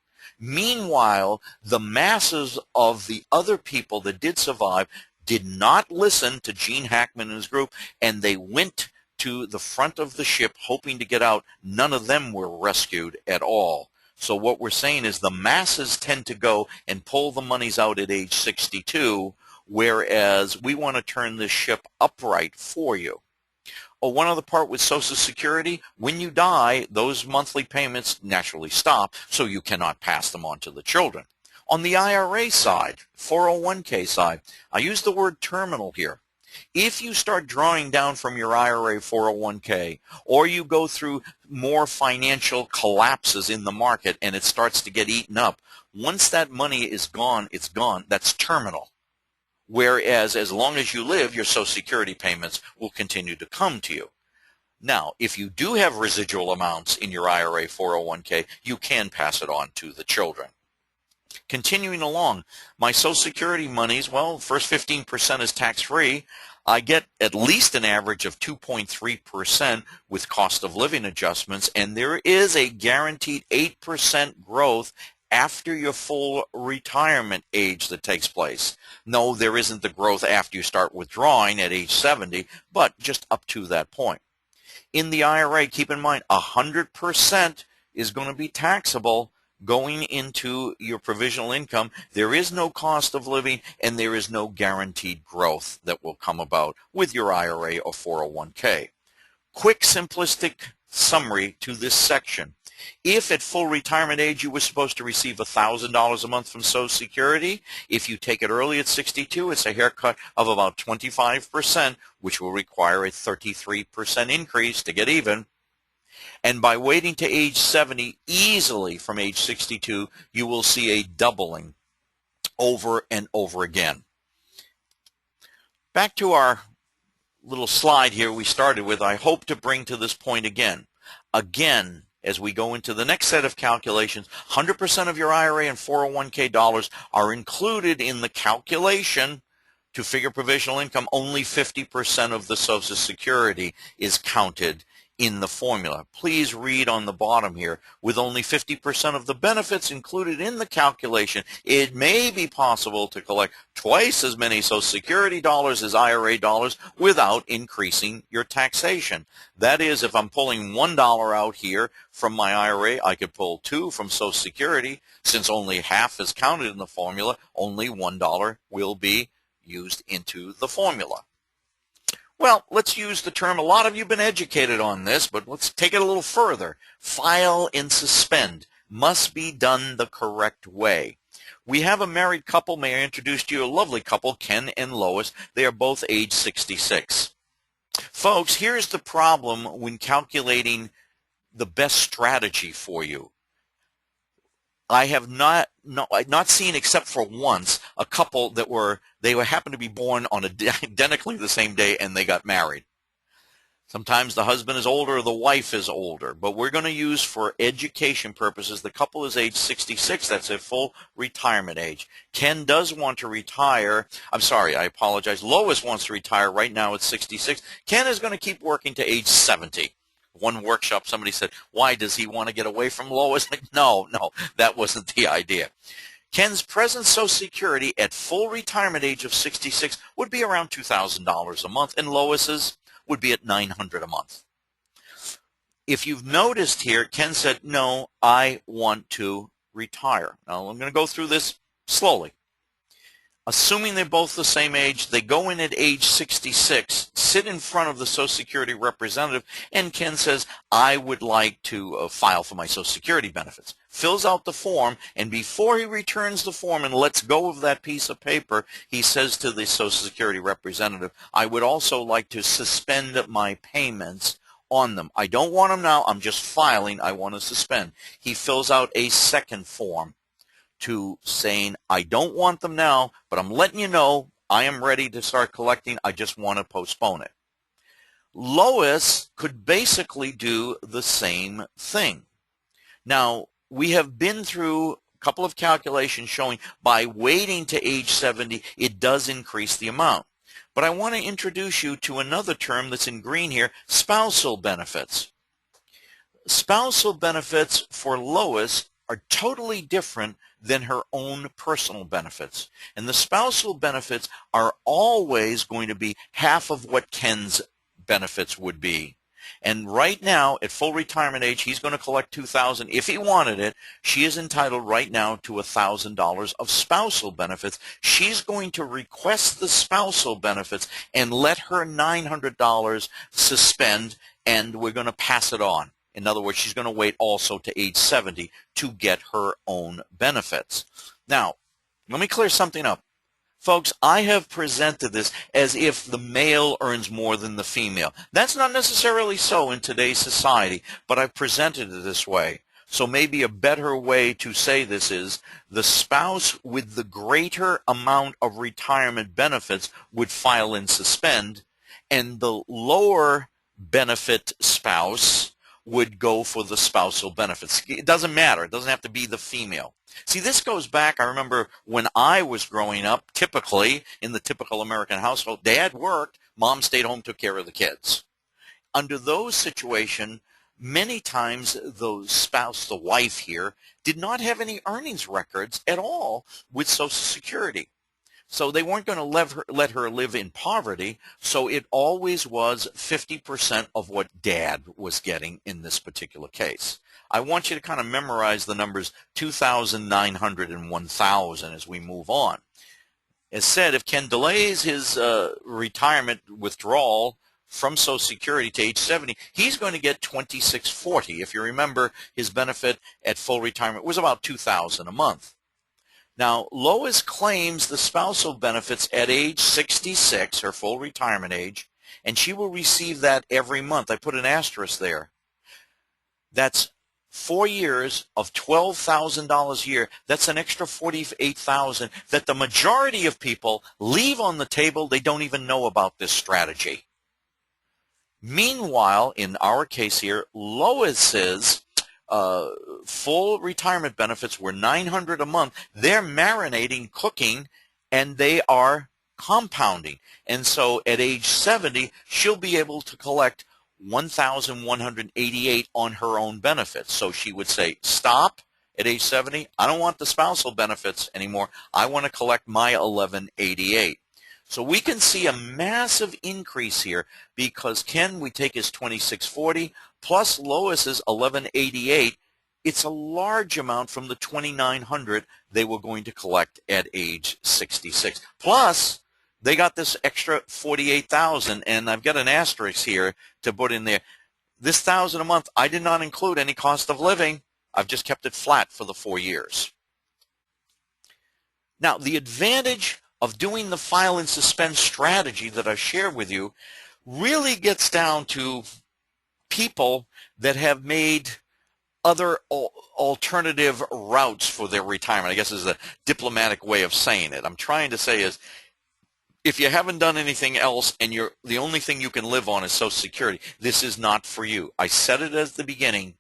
Meanwhile, the masses of the other people that did survive did not listen to Gene Hackman and his group, and they went to the front of the ship hoping to get out. None of them were rescued at all. So what we're saying is the masses tend to go and pull the monies out at age 62, whereas we want to turn this ship upright for you. Oh, one other part with Social Security, when you die, those monthly payments naturally stop, so you cannot pass them on to the children. On the IRA side, 401k side, I use the word terminal here. If you start drawing down from your IRA 401k, or you go through more financial collapses in the market and it starts to get eaten up, once that money is gone, it's gone. That's terminal. Whereas as long as you live, your Social Security payments will continue to come to you. Now, if you do have residual amounts in your IRA 401k, you can pass it on to the children. Continuing along, my Social Security monies, well, first 15% is tax-free. I get at least an average of 2.3% with cost of living adjustments, and there is a guaranteed 8% growth after your full retirement age that takes place. No, there isn't the growth after you start withdrawing at age 70, but just up to that point. In the IRA, keep in mind 100% is going to be taxable going into your provisional income. There is no cost of living and there is no guaranteed growth that will come about with your IRA or 401k. Quick simplistic summary to this section. If at full retirement age you were supposed to receive $1,000 a month from Social Security, if you take it early at 62, it's a haircut of about 25%, which will require a 33% increase to get even. And by waiting to age 70, easily from age 62, you will see a doubling over and over again. Back to our little slide here we started with, I hope to bring to this point again. Again, as we go into the next set of calculations, 100% of your IRA and 401k dollars are included in the calculation to figure provisional income. Only 50% of the Social Security is counted in the formula. Please read on the bottom here, with only 50% of the benefits included in the calculation, it may be possible to collect twice as many Social Security dollars as IRA dollars without increasing your taxation. That is, if I'm pulling $1 out here from my IRA, I could pull $2 from Social Security. Since only half is counted in the formula, only $1 will be used into the formula. Well, let's use the term, a lot of you have been educated on this, but let's take it a little further. File and suspend must be done the correct way. We have a married couple. May I introduce to you a lovely couple, Ken and Lois. They are both age 66. Folks, here's the problem when calculating the best strategy for you. I have not seen, except for once, a couple that happened to be born on identically the same day and they got married. Sometimes the husband is older or the wife is older, but we're going to use for education purposes, the couple is age 66. That's a full retirement age. Ken does want to retire. I'm sorry, I apologize. Lois wants to retire right now at 66. Ken is going to keep working to age 70. One workshop, somebody said, why does he want to get away from Lois? No, that wasn't the idea. Ken's present Social Security at full retirement age of 66 would be around $2,000 a month, and Lois's would be at $900 a month. If you've noticed here, Ken said, no, I want to retire. Now, I'm going to go through this slowly. Assuming they're both the same age, they go in at age 66, sit in front of the Social Security representative, and Ken says, I would like to file for my Social Security benefits. Fills out the form, and before he returns the form and lets go of that piece of paper, he says to the Social Security representative, I would also like to suspend my payments on them. I don't want them now. I'm just filing. I want to suspend. He fills out a second form to saying, I don't want them now, but I'm letting you know I am ready to start collecting. I just want to postpone it. Lois could basically do the same thing. Now, we have been through a couple of calculations showing by waiting to age 70, it does increase the amount. But I want to introduce you to another term that's in green here, spousal benefits. Spousal benefits for Lois are totally different than her own personal benefits. And the spousal benefits are always going to be half of what Ken's benefits would be. And right now, at full retirement age, he's going to collect $2,000. If he wanted it, she is entitled right now to $1,000 of spousal benefits. She's going to request the spousal benefits and let her $900 suspend, and we're going to pass it on. In other words, she's going to wait also to age 70 to get her own benefits. Now, let me clear something up. Folks, I have presented this as if the male earns more than the female. That's not necessarily so in today's society, but I've presented it this way. So maybe a better way to say this is the spouse with the greater amount of retirement benefits would file and suspend, and the lower benefit spouse would go for the spousal benefits. It doesn't matter. It doesn't have to be the female. See, this goes back, I remember when I was growing up, typically in the typical American household, dad worked, mom stayed home, took care of the kids. Under those situations, many times the spouse, the wife here, did not have any earnings records at all with Social Security. So they weren't going to let her live in poverty, so it always was 50% of what Dad was getting in this particular case. I want you to kind of memorize the numbers 2,900 and 1,000 as we move on. As said, if Ken delays his retirement withdrawal from Social Security to age 70, he's going to get $2,640. If you remember, his benefit at full retirement was about $2,000 a month. Now, Lois claims the spousal benefits at age 66, her full retirement age, and she will receive that every month. I put an asterisk there. That's 4 years of $12,000 a year. That's an extra $48,000 that the majority of people leave on the table. They don't even know about this strategy. Meanwhile, in our case here, Lois's full retirement benefits were $900 a month. They're marinating, cooking, and they are compounding. And so at age 70, she'll be able to collect $1,188 on her own benefits. So she would say, stop at age 70. I don't want the spousal benefits anymore. I want to collect my $1,188. So we can see a massive increase here because Ken, we take his $2,640 plus Lois's $1,188. It's a large amount from the $2,900 they were going to collect at age 66. Plus, they got this extra $48,000, and I've got an asterisk here to put in there. This $1,000 a month, I did not include any cost of living. I've just kept it flat for the 4 years. Now, the advantage of doing the file and suspend strategy that I shared with you really gets down to people that have made other alternative routes for their retirement. I guess is a diplomatic way of saying it. I'm trying to say is, if you haven't done anything else and the only thing you can live on is Social Security, this is not for you. I said it at the beginning.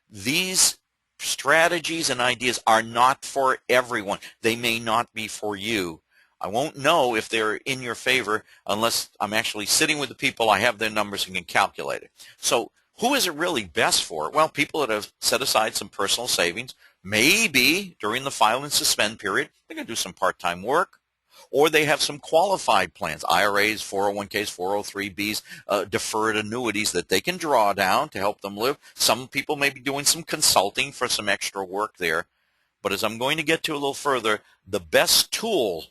These strategies and ideas are not for everyone. They may not be for you. I won't know if they're in your favor unless I'm actually sitting with the people, I have their numbers and can calculate it. So who is it really best for? Well, people that have set aside some personal savings, maybe during the file and suspend period, they're going to do some part-time work, or they have some qualified plans, IRAs, 401ks, 403bs, deferred annuities that they can draw down to help them live. Some people may be doing some consulting for some extra work there. But as I'm going to get to a little further, the best tool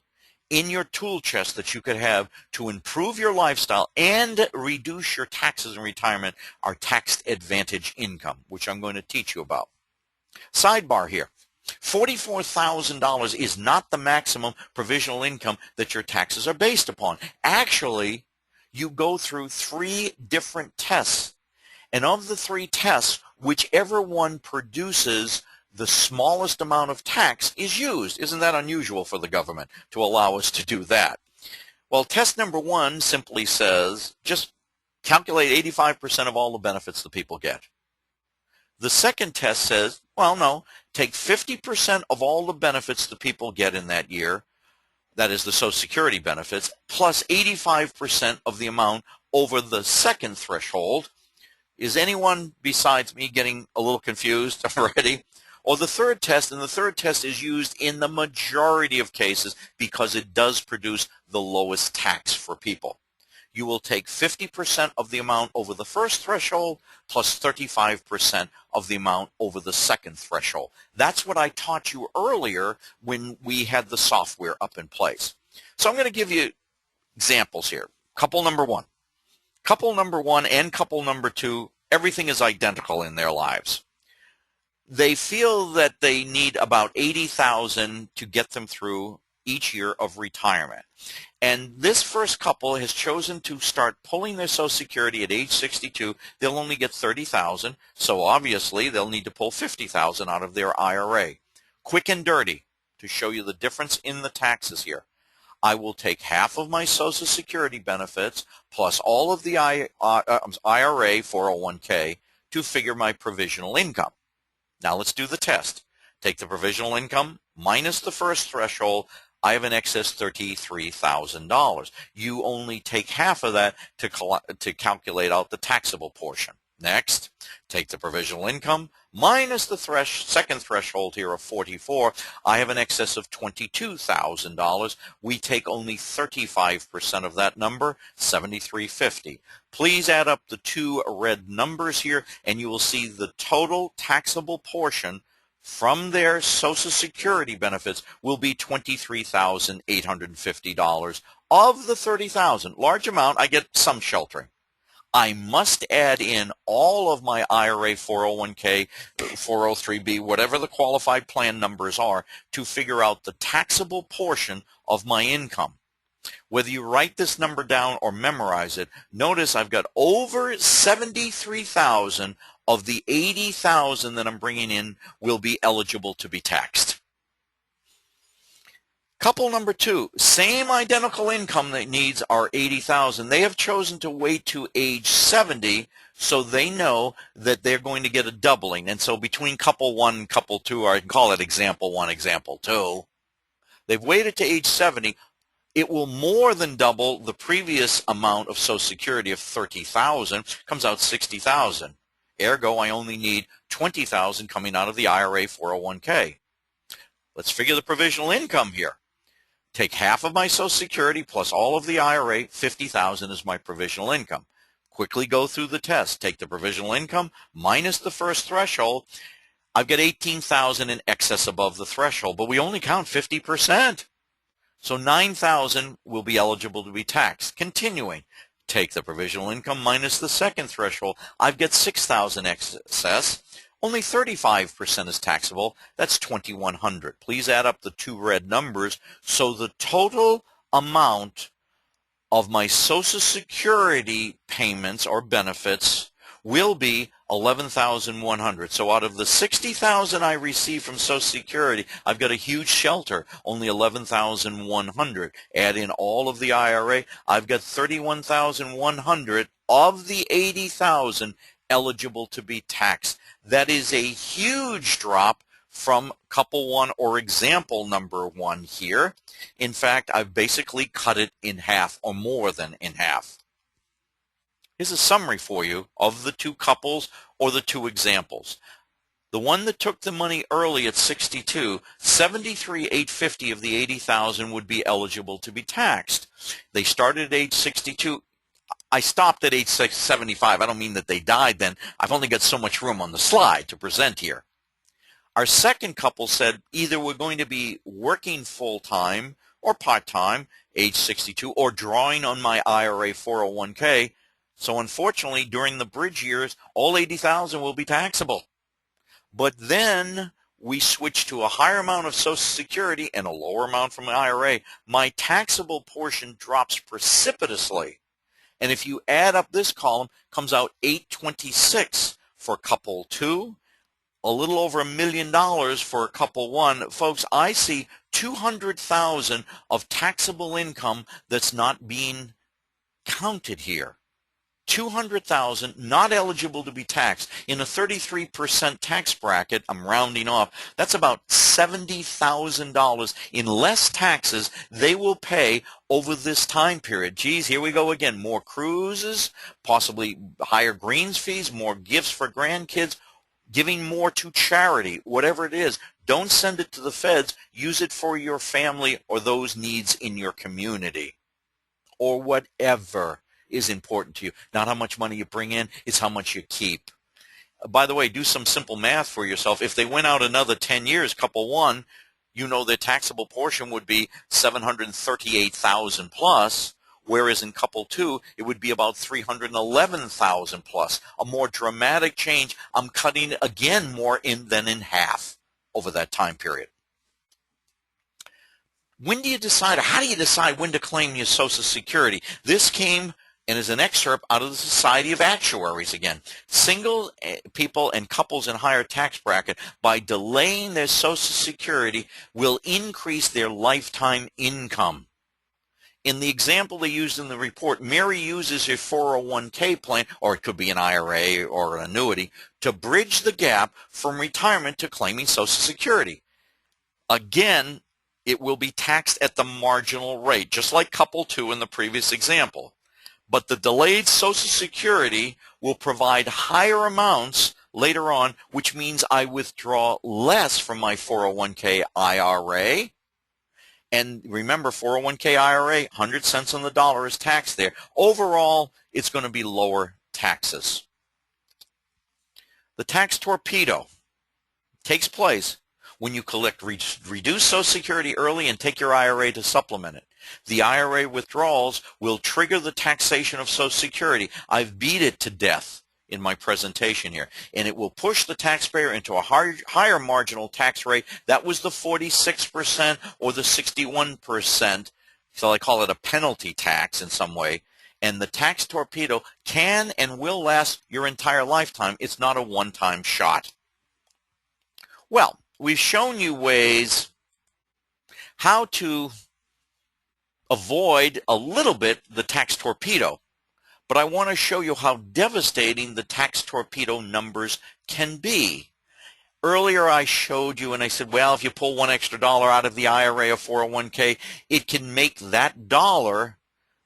in your tool chest that you could have to improve your lifestyle and reduce your taxes in retirement are tax advantage income, which I'm going to teach you about. Sidebar here. $44,000 is not the maximum provisional income that your taxes are based upon. Actually, you go through 3 different tests. And of the 3 tests, whichever one produces the smallest amount of tax is used. Isn't that unusual for the government to allow us to do that? Well, test number 1 simply says just calculate 85% of all the benefits the people get. The second test says, well, no, take 50% of all the benefits the people get in that year, that is the Social Security benefits, plus 85% of the amount over the second threshold. Is anyone besides me getting a little confused already? Or the third test, and the third test is used in the majority of cases because it does produce the lowest tax for people. You will take 50% of the amount over the first threshold plus 35% of the amount over the second threshold. That's what I taught you earlier when we had the software up in place. So I'm going to give you examples here. Couple number 1. Couple number 1 and couple number 2, everything is identical in their lives. They feel that they need about $80,000 to get them through each year of retirement. And this first couple has chosen to start pulling their Social Security at age 62. They'll only get $30,000, so obviously they'll need to pull $50,000 out of their IRA. Quick and dirty to show you the difference in the taxes here. I will take half of my Social Security benefits plus all of the IRA 401k to figure my provisional income. Now let's do the test. Take the provisional income minus the first threshold. I have an excess $33,000. You only take half of that to calculate out the taxable portion. Next, take the provisional income minus the second threshold here of 44. I have an excess of $22,000. We take only 35% of that number, $73.50. Please add up the two red numbers here, and you will see the total taxable portion from their Social Security benefits will be $23,850. Of the $30,000, large amount, I get some sheltering. I must add in all of my IRA, 401k, 403b, whatever the qualified plan numbers are, to figure out the taxable portion of my income. Whether you write this number down or memorize it, notice I've got over 73,000 of the 80,000 that I'm bringing in will be eligible to be taxed. Couple number two, same identical income that needs are 80,000. They have chosen to wait to age 70 so they know that they're going to get a doubling. And so between couple one and couple two, or I can call it example one, example two, they've waited to age 70. It will more than double the previous amount of Social Security of 30,000, comes out 60,000. Ergo, I only need 20,000 coming out of the IRA 401k. Let's figure the provisional income here. Take half of my Social Security plus all of the IRA, 50,000 is my provisional income. Quickly go through the test. Take the provisional income minus the first threshold. I've got 18,000 in excess above the threshold, but we only count 50%. So 9,000 will be eligible to be taxed. Continuing, take the provisional income minus the second threshold. I've got 6,000 excess. Only 35% is taxable. That's $2,100. Please add up the two red numbers. So the total amount of my Social Security payments or benefits will be $11,100. So out of the $60,000 I receive from Social Security, I've got a huge shelter, only $11,100. Add in all of the IRA, I've got $31,100 of the $80,000 eligible to be taxed. That is a huge drop from couple one or example number one here. In fact, I've basically cut it in half or more than in half. Here's a summary for you of the two couples or the two examples. The one that took the money early at 62, $73,850 of the $80,000 would be eligible to be taxed. They started at age 62. I stopped at age 75. I don't mean that they died then. I've only got so much room on the slide to present here. Our second couple said either we're going to be working full-time or part-time, age 62, or drawing on my IRA 401k. So unfortunately, during the bridge years, all 80,000 will be taxable. But then we switch to a higher amount of Social Security and a lower amount from the IRA. My taxable portion drops precipitously. And if you add up this column, comes out $826 for couple two, a little over $1 million for couple one. Folks, I see 200,000 of taxable income that's not being counted here. 200,000 not eligible to be taxed. In a 33% tax bracket, I'm rounding off, that's about $70,000 in less taxes they will pay over this time period. Geez, here we go again. More cruises, possibly higher greens fees, more gifts for grandkids, giving more to charity, whatever it is. Don't send it to the feds. Use it for your family or those needs in your community or whatever is important to you. Not how much money you bring in, it's how much you keep. By the way, do some simple math for yourself. If they went out another 10 years, couple one, you know their taxable portion would be $738,000 plus, whereas in couple two, it would be about $311,000 plus. A more dramatic change. I'm cutting again more than in half over that time period. When do you decide, or how do you decide when to claim your Social Security? This came and is an excerpt out of the Society of Actuaries again. Single people and couples in higher tax bracket, by delaying their Social Security, will increase their lifetime income. In the example they used in the report, Mary uses her 401k plan, or it could be an IRA or an annuity, to bridge the gap from retirement to claiming Social Security. Again, it will be taxed at the marginal rate, just like couple two in the previous example. but the delayed Social Security will provide higher amounts later on, which means I withdraw less from my 401k IRA. And remember, 401k IRA, 100 cents on the dollar is taxed there. Overall, it's going to be lower taxes. The tax torpedo takes place when you collect reduced Social Security early and take your IRA to supplement it. The IRA withdrawals will trigger the taxation of Social Security. I've beat it to death in my presentation here, and it will push the taxpayer into a higher marginal tax rate. That was the 46% or the 61%, so I call it a penalty tax in some way. And the tax torpedo can and will last your entire lifetime. It's not a one-time shot. Well, we've shown you ways how to avoid a little bit the tax torpedo, but I want to show you how devastating the tax torpedo numbers can be. Earlier I showed you and I said, well, if you pull $1 extra out of the IRA or 401k, it can make that dollar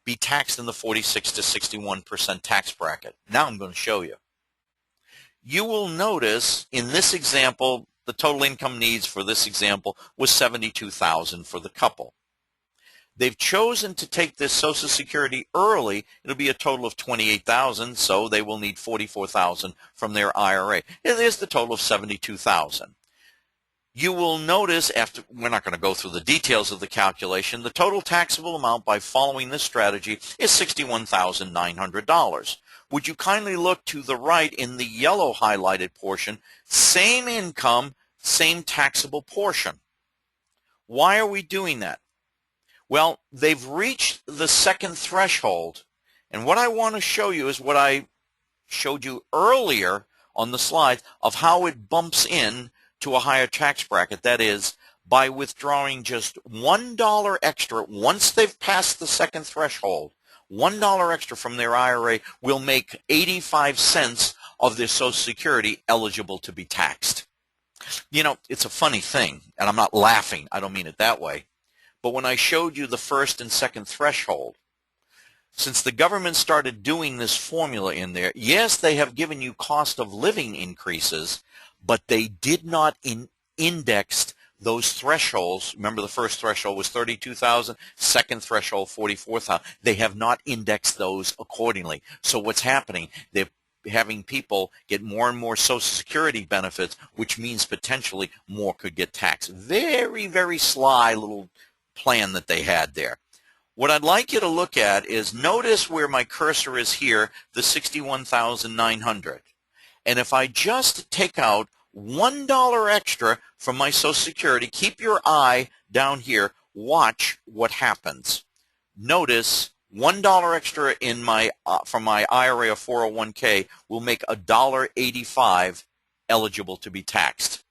be taxed in the 46 to 61% tax bracket. Now I'm going to show you. You will notice in this example, the total income needs for this example was $72,000 for the couple. They've chosen to take this Social Security early. It'll be a total of $28,000, so they will need $44,000 from their IRA. There's the total of $72,000. You will notice, we're not going to go through the details of the calculation, the total taxable amount by following this strategy is $61,900. Would you kindly look to the right in the yellow highlighted portion, same income, same taxable portion. Why are we doing that? Well, they've reached the second threshold, and what I want to show you is what I showed you earlier on the slide of how it bumps in to a higher tax bracket. That is, by withdrawing just $1 extra once they've passed the second threshold. $1 extra from their IRA will make 85 cents of their Social Security eligible to be taxed. You know, it's a funny thing, and I'm not laughing. I don't mean it that way. But when I showed you the first and second threshold, since the government started doing this formula in there, yes, they have given you cost of living increases, but they did not index those thresholds. Remember, the first threshold was $32,000, second threshold $44,000. They have not indexed those accordingly. So what's happening? They're having people get more and more Social Security benefits, which means potentially more could get taxed. Very, very sly little plan that they had there. What I'd like you to look at is notice where my cursor is here, the $61,900. And if I just take out $1 extra from my Social Security, keep your eye down here, watch what happens. Notice $1 extra in my from my IRA or 401k will make $1.85 eligible to be taxed.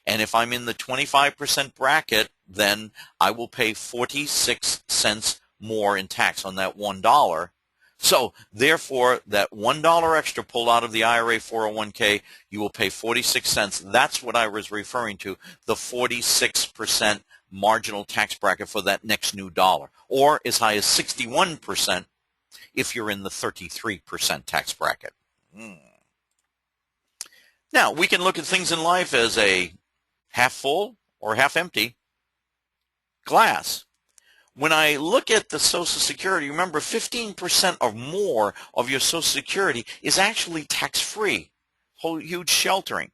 And if I'm in the 25% bracket, then I will pay 46 cents more in tax on that $1. So therefore, that $1 extra pulled out of the IRA 401k, you will pay 46 cents. That's what I was referring to, the 46% marginal tax bracket for that next new dollar, or as high as 61% if you're in the 33% tax bracket. Now, we can look at things in life as a half full or half empty glass. When I look at the Social Security, remember 15% or more of your Social Security is actually tax-free, huge sheltering.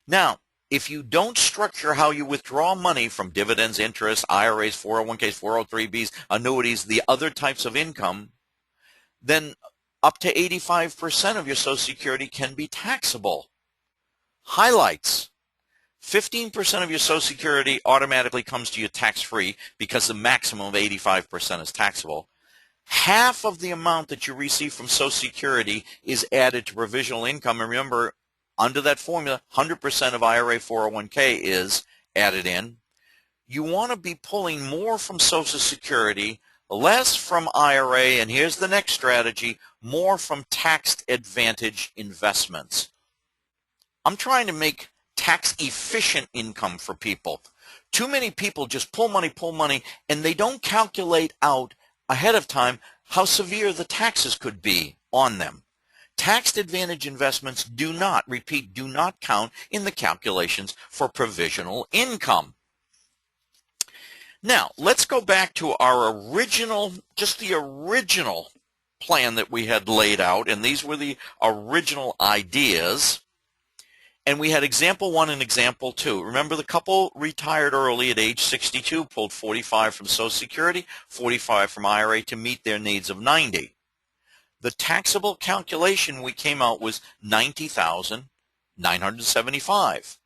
Now, if you don't structure how you withdraw money from dividends, interest, IRAs, 401ks, 403bs, annuities, the other types of income, then up to 85% of your Social Security can be taxable. Highlights. 15% of your Social Security automatically comes to you tax-free because the maximum of 85% is taxable. Half of the amount that you receive from Social Security is added to provisional income. And remember, under that formula, 100% of IRA 401k is added in. You want to be pulling more from Social Security, less from IRA, and here's the next strategy, more from tax-advantaged investments. I'm trying to make tax-efficient income for people. Too many people just pull money, and they don't calculate out ahead of time how severe the taxes could be on them. Tax advantage investments do not, repeat, do not count in the calculations for provisional income. Now, let's go back to our original, just the original plan that we had laid out, and these were the original ideas. And we had example 1 and example 2. Remember, the couple retired early at age 62, pulled 45 from Social Security, 45 from IRA to meet their needs of 90. The taxable calculation we came out was $90,975.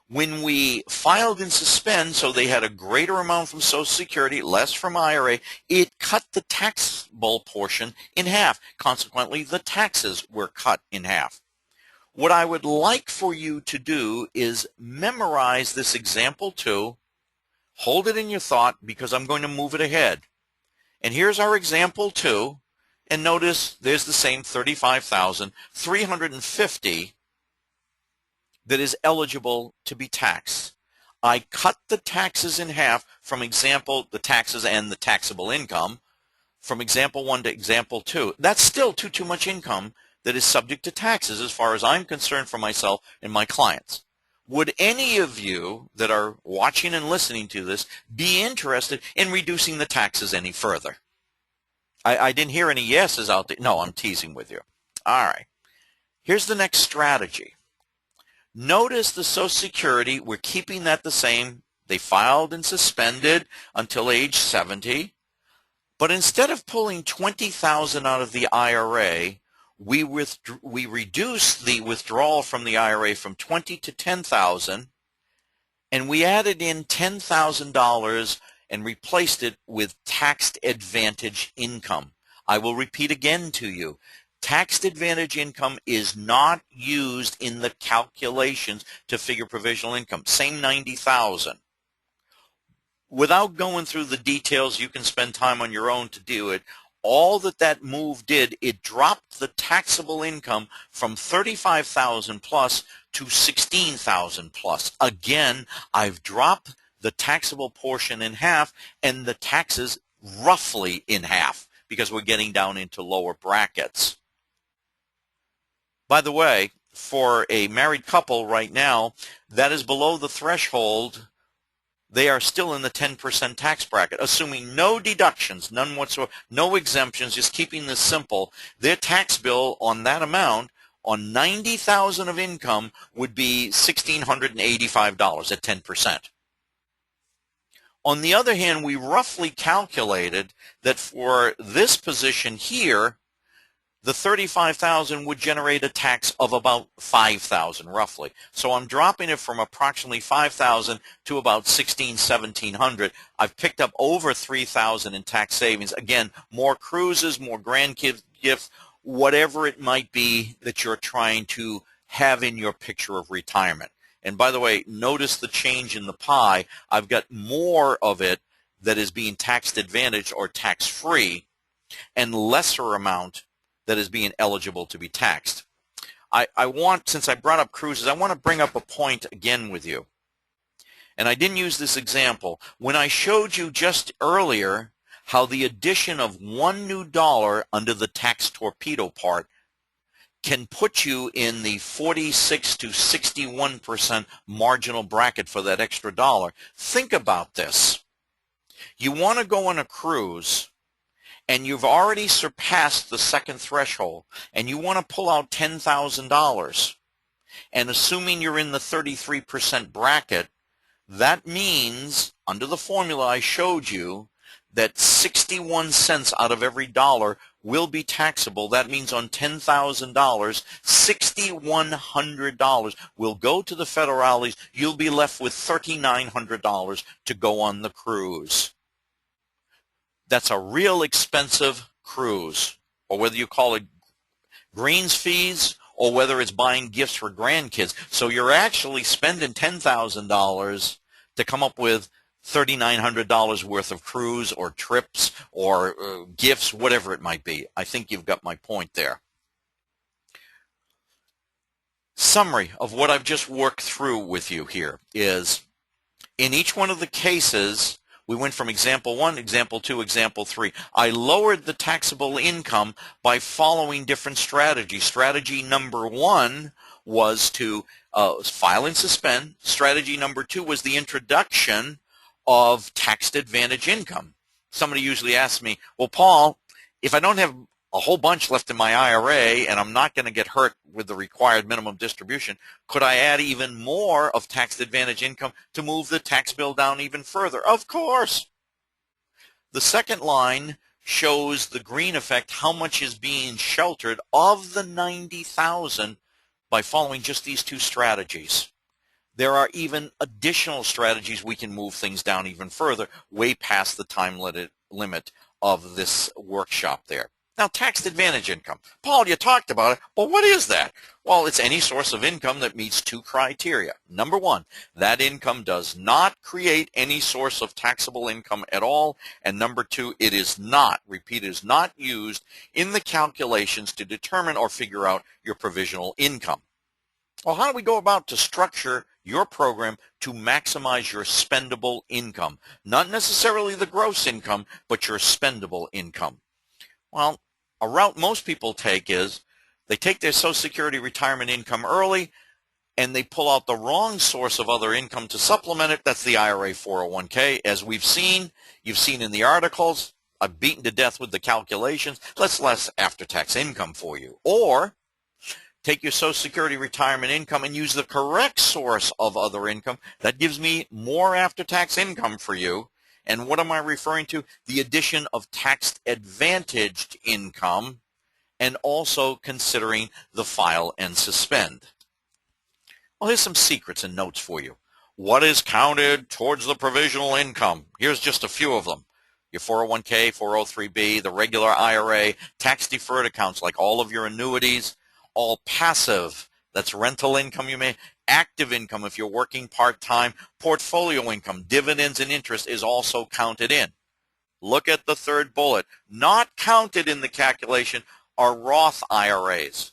When we filed and suspend, so they had a greater amount from Social Security, less from IRA, it cut the taxable portion in half. Consequently, the taxes were cut in half. What I would like for you to do is memorize this example 2, hold it in your thought because I'm going to move it ahead. And here's our example 2, and notice there's the same $35,350 that is eligible to be taxed. I cut the taxes in half from example, the taxes and the taxable income, from example 1 to example 2. That's still too much income that is subject to taxes as far as I'm concerned for myself and my clients. Would any of you that are watching and listening to this be interested in reducing the taxes any further? I didn't hear any yeses out there. No, I'm teasing with you. All right. Here's the next strategy. Notice the Social Security, we're keeping that the same. They filed and suspended until age 70. But instead of pulling $20,000 out of the IRA, we reduced the withdrawal from the IRA from $20,000 to $10,000, and we added in $10,000 and replaced it with tax advantage income. I will repeat again to you. Tax advantage income is not used in the calculations to figure provisional income. Same $90,000. Without going through the details, you can spend time on your own to do it. All that move did, it dropped the taxable income from $35,000 plus to $16,000 plus. Again, I've dropped the taxable portion in half and the taxes roughly in half because we're getting down into lower brackets. By the way, for a married couple right now, that is below the threshold. They are still in the 10% tax bracket, assuming no deductions, none whatsoever, no exemptions, just keeping this simple. Their tax bill on that amount, on $90,000 of income, would be $1,685 at 10%. On the other hand, we roughly calculated that for this position here, the $35,000 would generate a tax of about $5,000 roughly. So I'm dropping it from approximately $5,000 to about $1,600, $1,700. I've picked up over $3,000 in tax savings. Again, more cruises, more grandkids gifts, whatever it might be that you're trying to have in your picture of retirement. And by the way, notice the change in the pie. I've got more of it that is being tax advantaged or tax-free and lesser amount that is being eligible to be taxed. I want, since I brought up cruises, I want to bring up a point again with you. And I didn't use this example. When I showed you just earlier how the addition of one new dollar under the tax torpedo part can put you in the 46 to 61% marginal bracket for that extra dollar. Think about this. You want to go on a cruise and you've already surpassed the second threshold, and you want to pull out $10,000, and assuming you're in the 33% bracket, that means, under the formula I showed you, that 61 cents out of every dollar will be taxable. That means on $10,000, $6,100 will go to the Ferraresis. You'll be left with $3,900 to go on the cruise. That's a real expensive cruise, or whether you call it greens fees or whether it's buying gifts for grandkids. So you're actually spending $10,000 to come up with $3,900 worth of cruise or trips or gifts, whatever it might be. I think you've got my point there. Summary of what I've just worked through with you here is, in each one of the cases, We went from example 1, example 2, example 3. I lowered the taxable income by following different strategies. Strategy number 1 was to file and suspend. Strategy number 2 was the introduction of tax advantage income. Somebody usually asks me, well, Paul, if I don't have a whole bunch left in my IRA and I'm not going to get hurt with the required minimum distribution, could I add even more of tax advantage income to move the tax bill down even further? Of course. The second line shows the green effect, how much is being sheltered of the $90,000 by following just these two strategies. There are even additional strategies we can move things down even further, way past the time limit of this workshop there. Now, tax advantage income. Paul, you talked about it, but what is that? Well, it's any source of income that meets two criteria. Number one, that income does not create any source of taxable income at all. And number two, it is not, repeat, it is not used in the calculations to determine or figure out your provisional income. Well, how do we go about to structure your program to maximize your spendable income? Not necessarily the gross income, but your spendable income. Well, a route most people take is they take their Social Security retirement income early and they pull out the wrong source of other income to supplement it. That's the IRA 401k. As we've seen, you've seen in the articles, I've beaten to death with the calculations. That's less after-tax income for you. Or take your Social Security retirement income and use the correct source of other income. That gives me more after-tax income for you. And what am I referring to? The addition of tax-advantaged income and also considering the file and suspend. Well, here's some secrets and notes for you. What is counted towards the provisional income? Here's just a few of them. Your 401k, 403b, the regular IRA, tax-deferred accounts like all of your annuities, all passive, that's rental income you may, active income if you're working part-time, portfolio income, dividends and interest is also counted in. Look at the third bullet. Not counted in the calculation are Roth IRAs.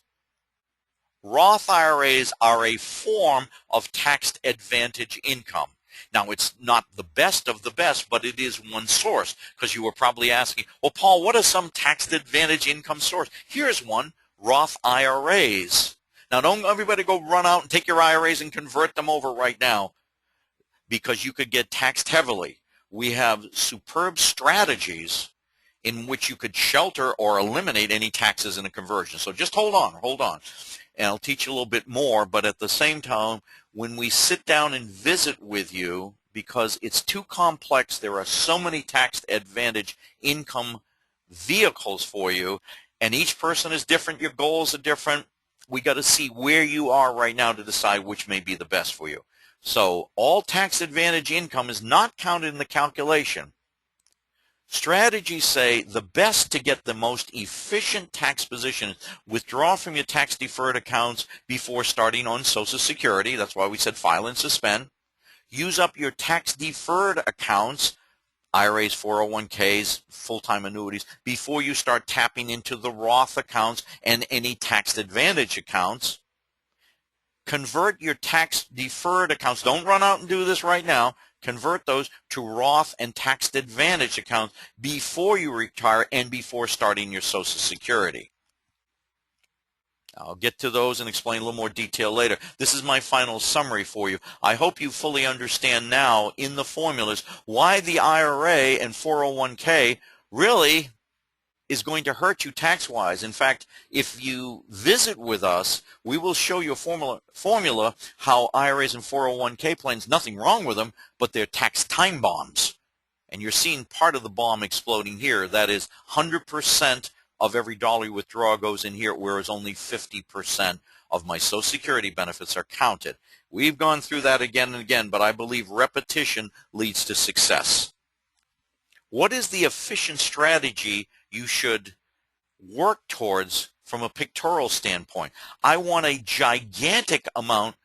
Roth IRAs are a form of tax advantage income. Now, it's not the best of the best, but it is one source, because you were probably asking, well, Paul, what is some tax advantage income source? Here's one, Roth IRAs. Now, don't everybody go run out and take your IRAs and convert them over right now, because you could get taxed heavily. We have superb strategies in which you could shelter or eliminate any taxes in a conversion. So just hold on. And I'll teach you a little bit more, but at the same time, when we sit down and visit with you, because it's too complex, there are so many tax advantage income vehicles for you, and each person is different, your goals are different. We got to see where you are right now to decide which may be the best for you. So all tax advantage income is not counted in the calculation. Strategies say the best to get the most efficient tax position, withdraw from your tax deferred accounts before starting on Social Security. That's why we said file and suspend. Use up your tax deferred accounts, IRAs, 401ks, full-time annuities, before you start tapping into the Roth accounts and any tax advantage accounts. Convert your tax deferred accounts. Don't run out and do this right now. Convert those to Roth and tax advantage accounts before you retire and before starting your Social Security. I'll get to those and explain a little more detail later. This is my final summary for you. I hope you fully understand now in the formulas why the IRA and 401k really is going to hurt you tax-wise. In fact, if you visit with us, we will show you a formula how IRAs and 401k plans, nothing wrong with them, but they're tax time bombs. And you're seeing part of the bomb exploding here. That is 100% of every dollar you withdraw goes in here, whereas only 50% of my Social Security benefits are counted. We've gone through that again and again, but I believe repetition leads to success. What is the efficient strategy you should work towards from a pictorial standpoint? I want a gigantic amount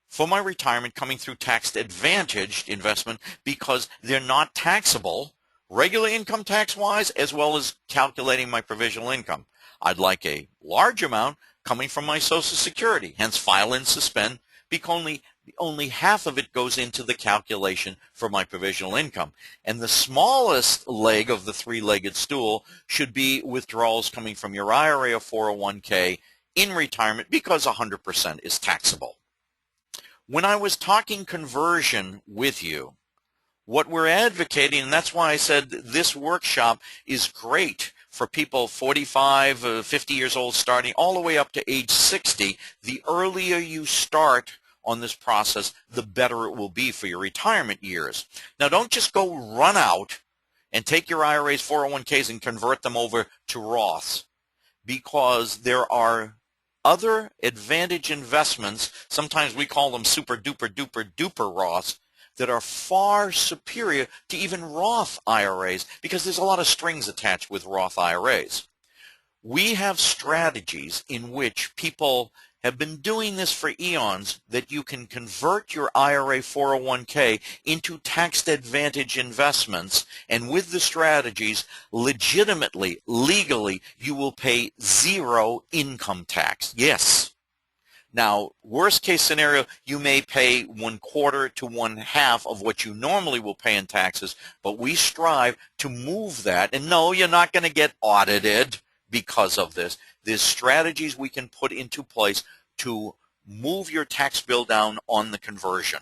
for my retirement coming through tax-advantaged investment because they're not taxable, regular income tax-wise, as well as calculating my provisional income. I'd like a large amount coming from my Social Security, hence file and suspend, because only half of it goes into the calculation for my provisional income. And the smallest leg of the three-legged stool should be withdrawals coming from your IRA or 401k in retirement, because 100% is taxable. When I was talking conversion with you, what we're advocating, and that's why I said this workshop is great for people 45, 50 years old starting all the way up to age 60. The earlier you start on this process, the better it will be for your retirement years. Now, don't just go run out and take your IRAs, 401ks, and convert them over to Roths, because there are other advantage investments, sometimes we call them super duper duper duper Roths, that are far superior to even Roth IRAs, because there's a lot of strings attached with Roth IRAs. We have strategies in which people have been doing this for eons, that you can convert your IRA 401k into tax advantage investments, and with the strategies, legitimately, legally, you will pay zero income tax. Yes. Now, worst case scenario, you may pay 1/4 to 1/2 of what you normally will pay in taxes, but we strive to move that. And no, you're not going to get audited because of this. There's strategies we can put into place to move your tax bill down on the conversion.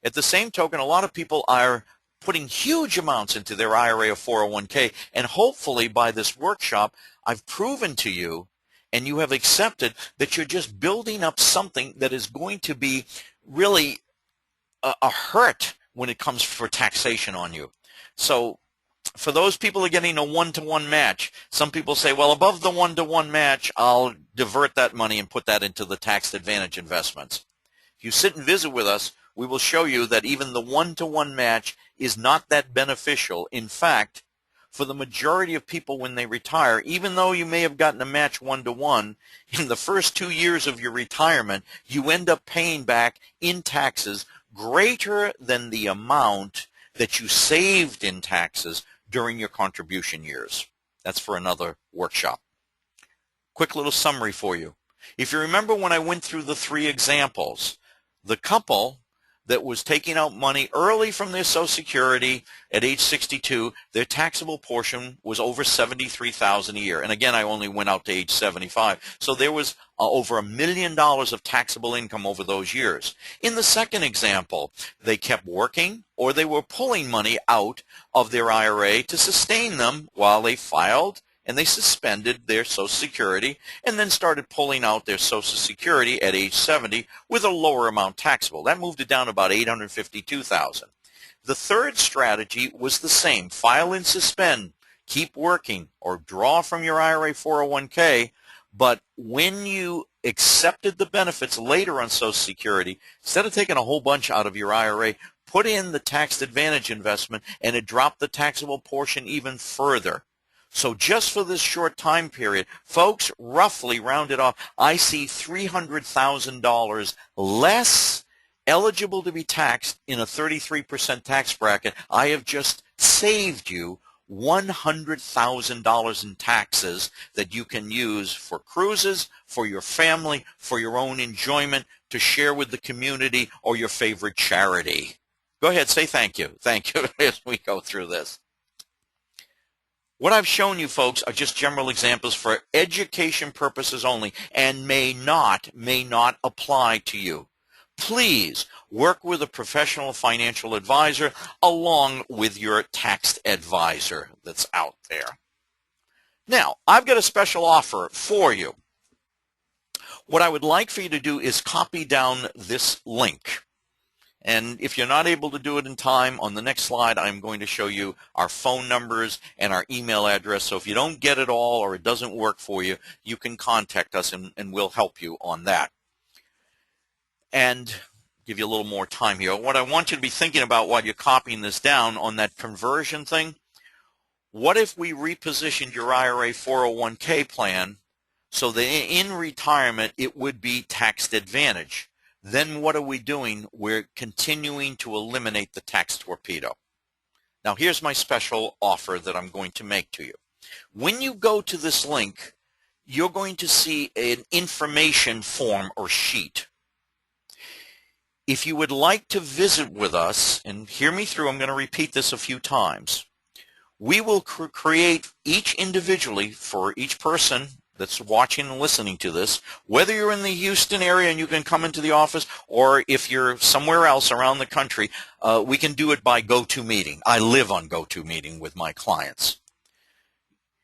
At the same token, a lot of people are putting huge amounts into their IRA or 401k, and hopefully by this workshop, I've proven to you and you have accepted that you're just building up something that is going to be really a hurt when it comes for taxation on you. So for those people who are getting a one-to-one match, some people say, well, above the one-to-one match, I'll divert that money and put that into the tax advantage investments. If you sit and visit with us, we will show you that even the one-to-one match is not that beneficial. In fact, for the majority of people when they retire, even though you may have gotten a match 1-to-1, in the first 2 years of your retirement, you end up paying back in taxes greater than the amount that you saved in taxes during your contribution years. That's for another workshop. Quick little summary for you. If you remember when I went through the 3 examples, the couple that was taking out money early from their Social Security at age 62, their taxable portion was over $73,000 a year. And again, I only went out to age 75. So there was over $1 million of taxable income over those years. In the second example, they kept working, or they were pulling money out of their IRA to sustain them while they filed and they suspended their Social Security, and then started pulling out their Social Security at age 70 with a lower amount taxable. That moved it down to about $852,000. The third strategy was the same. File and suspend, keep working, or draw from your IRA 401k, but when you accepted the benefits later on Social Security, instead of taking a whole bunch out of your IRA, put in the tax advantage investment, and it dropped the taxable portion even further. So just for this short time period, folks, roughly rounded off, I see $300,000 less eligible to be taxed in a 33% tax bracket. I have just saved you $100,000 in taxes that you can use for cruises, for your family, for your own enjoyment, to share with the community or your favorite charity. Go ahead, say thank you. Thank you as we go through this. What I've shown you, folks, are just general examples for education purposes only, and may not apply to you. Please work with a professional financial advisor along with your tax advisor that's out there. Now, I've got a special offer for you. What I would like for you to do is copy down this link. And if you're not able to do it in time, on the next slide, I'm going to show you our phone numbers and our email address. So if you don't get it all or it doesn't work for you, you can contact us and we'll help you on that. And give you a little more time here. What I want you to be thinking about while you're copying this down on that conversion thing, what if we repositioned your IRA 401k plan so that in retirement it would be tax advantage? Then what are we doing? We're continuing to eliminate the tax torpedo. Now here's my special offer that I'm going to make to you. When you go to this link, you're going to see an information form or sheet. If you would like to visit with us, and hear me through, I'm going to repeat this a few times. We will create each individually for each person that's watching and listening to this, whether you're in the Houston area and you can come into the office, or if you're somewhere else around the country, we can do it by GoToMeeting. I live on GoToMeeting with my clients.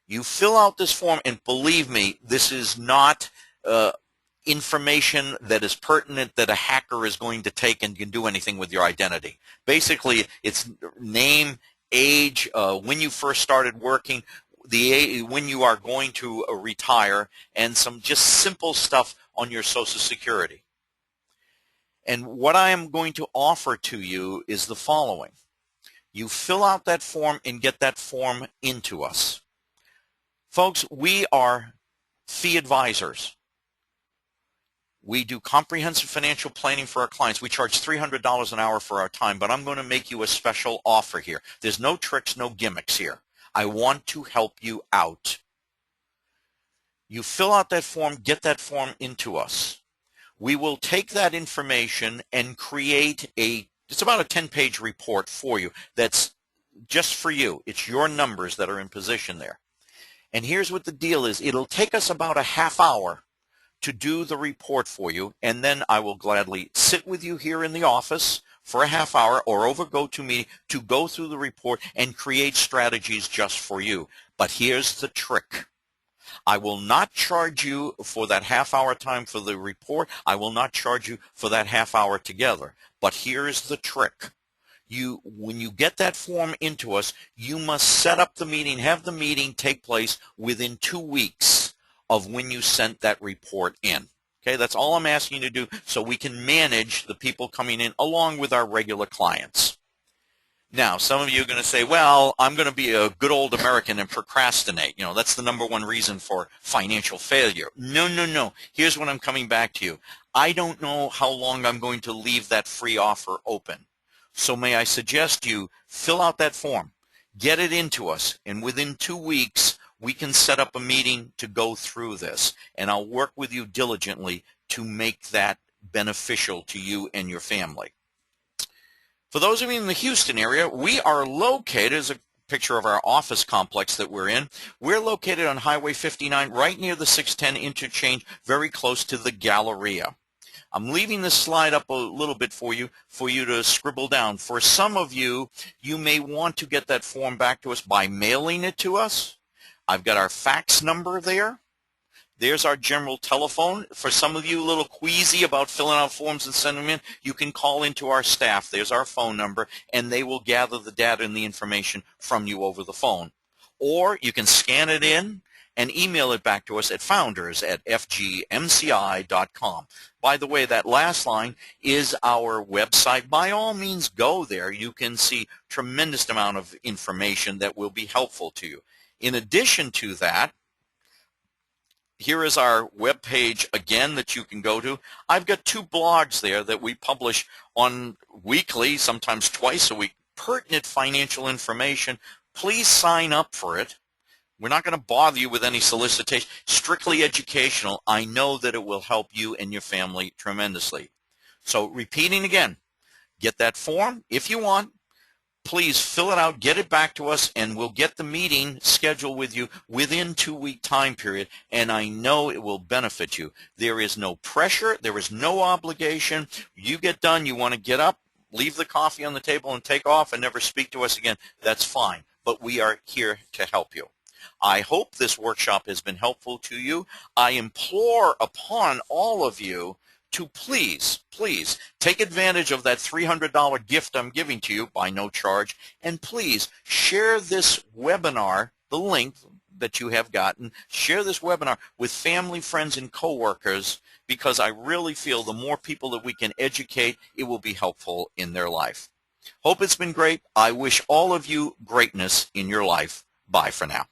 You fill out this form, and believe me, this is not information that is pertinent that a hacker is going to take and can do anything with your identity. Basically, it's name, age, when you first started working, when you are going to retire, and some just simple stuff on your Social Security. And what I am going to offer to you is the following. You fill out that form and get that form into us. Folks, we are fee advisors. We do comprehensive financial planning for our clients. We charge $300 an hour for our time, but I'm going to make you a special offer here. There's no tricks, no gimmicks here. I want to help you out. You fill out that form, get that form into us. We will take that information and create it's about a 10-page report for you that's just for you. It's your numbers that are in position there. And here's what the deal is. It'll take us about a half hour to do the report for you, and then I will gladly sit with you here in the office for a half hour or over GoToMeeting to go through the report and create strategies just for you. But here's the trick. I will not charge you for that half hour time for the report. I will not charge you for that half hour together. But here's the trick. When you get that form into us, you must set up the meeting, have the meeting take place within 2 weeks of when you sent that report in. Okay, that's all I'm asking you to do so we can manage the people coming in along with our regular clients. Now, some of you are going to say, well, I'm going to be a good old American and procrastinate. You know, that's the #1 reason for financial failure. No, no, no. Here's what I'm coming back to you. I don't know how long I'm going to leave that free offer open. So may I suggest you fill out that form, get it into us, and within 2 weeks, we can set up a meeting to go through this, and I'll work with you diligently to make that beneficial to you and your family. For those of you in the Houston area, we are located, as a picture of our office complex that we're in, we're located on Highway 59 right near the 610 interchange, very close to the Galleria. I'm leaving this slide up a little bit for you to scribble down. For some of you, you may want to get that form back to us by mailing it to us. I've got our fax number there. There's our general telephone. For some of you a little queasy about filling out forms and sending them in, you can call into our staff. There's our phone number, and they will gather the data and the information from you over the phone. Or you can scan it in and email it back to us at founders@fgmci.com. By the way, that last line is our website. By all means, go there. You can see tremendous amount of information that will be helpful to you. In addition to that, here is our web page again that you can go to. I've got 2 blogs there that we publish on weekly, sometimes twice a week, pertinent financial information. Please sign up for it. We're not going to bother you with any solicitation. Strictly educational. I know that it will help you and your family tremendously. So repeating again, get that form if you want. Please fill it out, get it back to us, and we'll get the meeting scheduled with you within 2-week time period, and I know it will benefit you. There is no pressure. There is no obligation. You get done, you want to get up, leave the coffee on the table and take off and never speak to us again. That's fine, but we are here to help you. I hope this workshop has been helpful to you. I implore upon all of you to please take advantage of that $300 gift I'm giving to you by no charge, and please share this webinar, the link that you have gotten, share this webinar with family, friends, and coworkers, because I really feel the more people that we can educate, it will be helpful in their life. Hope it's been great. I wish all of you greatness in your life. Bye for now.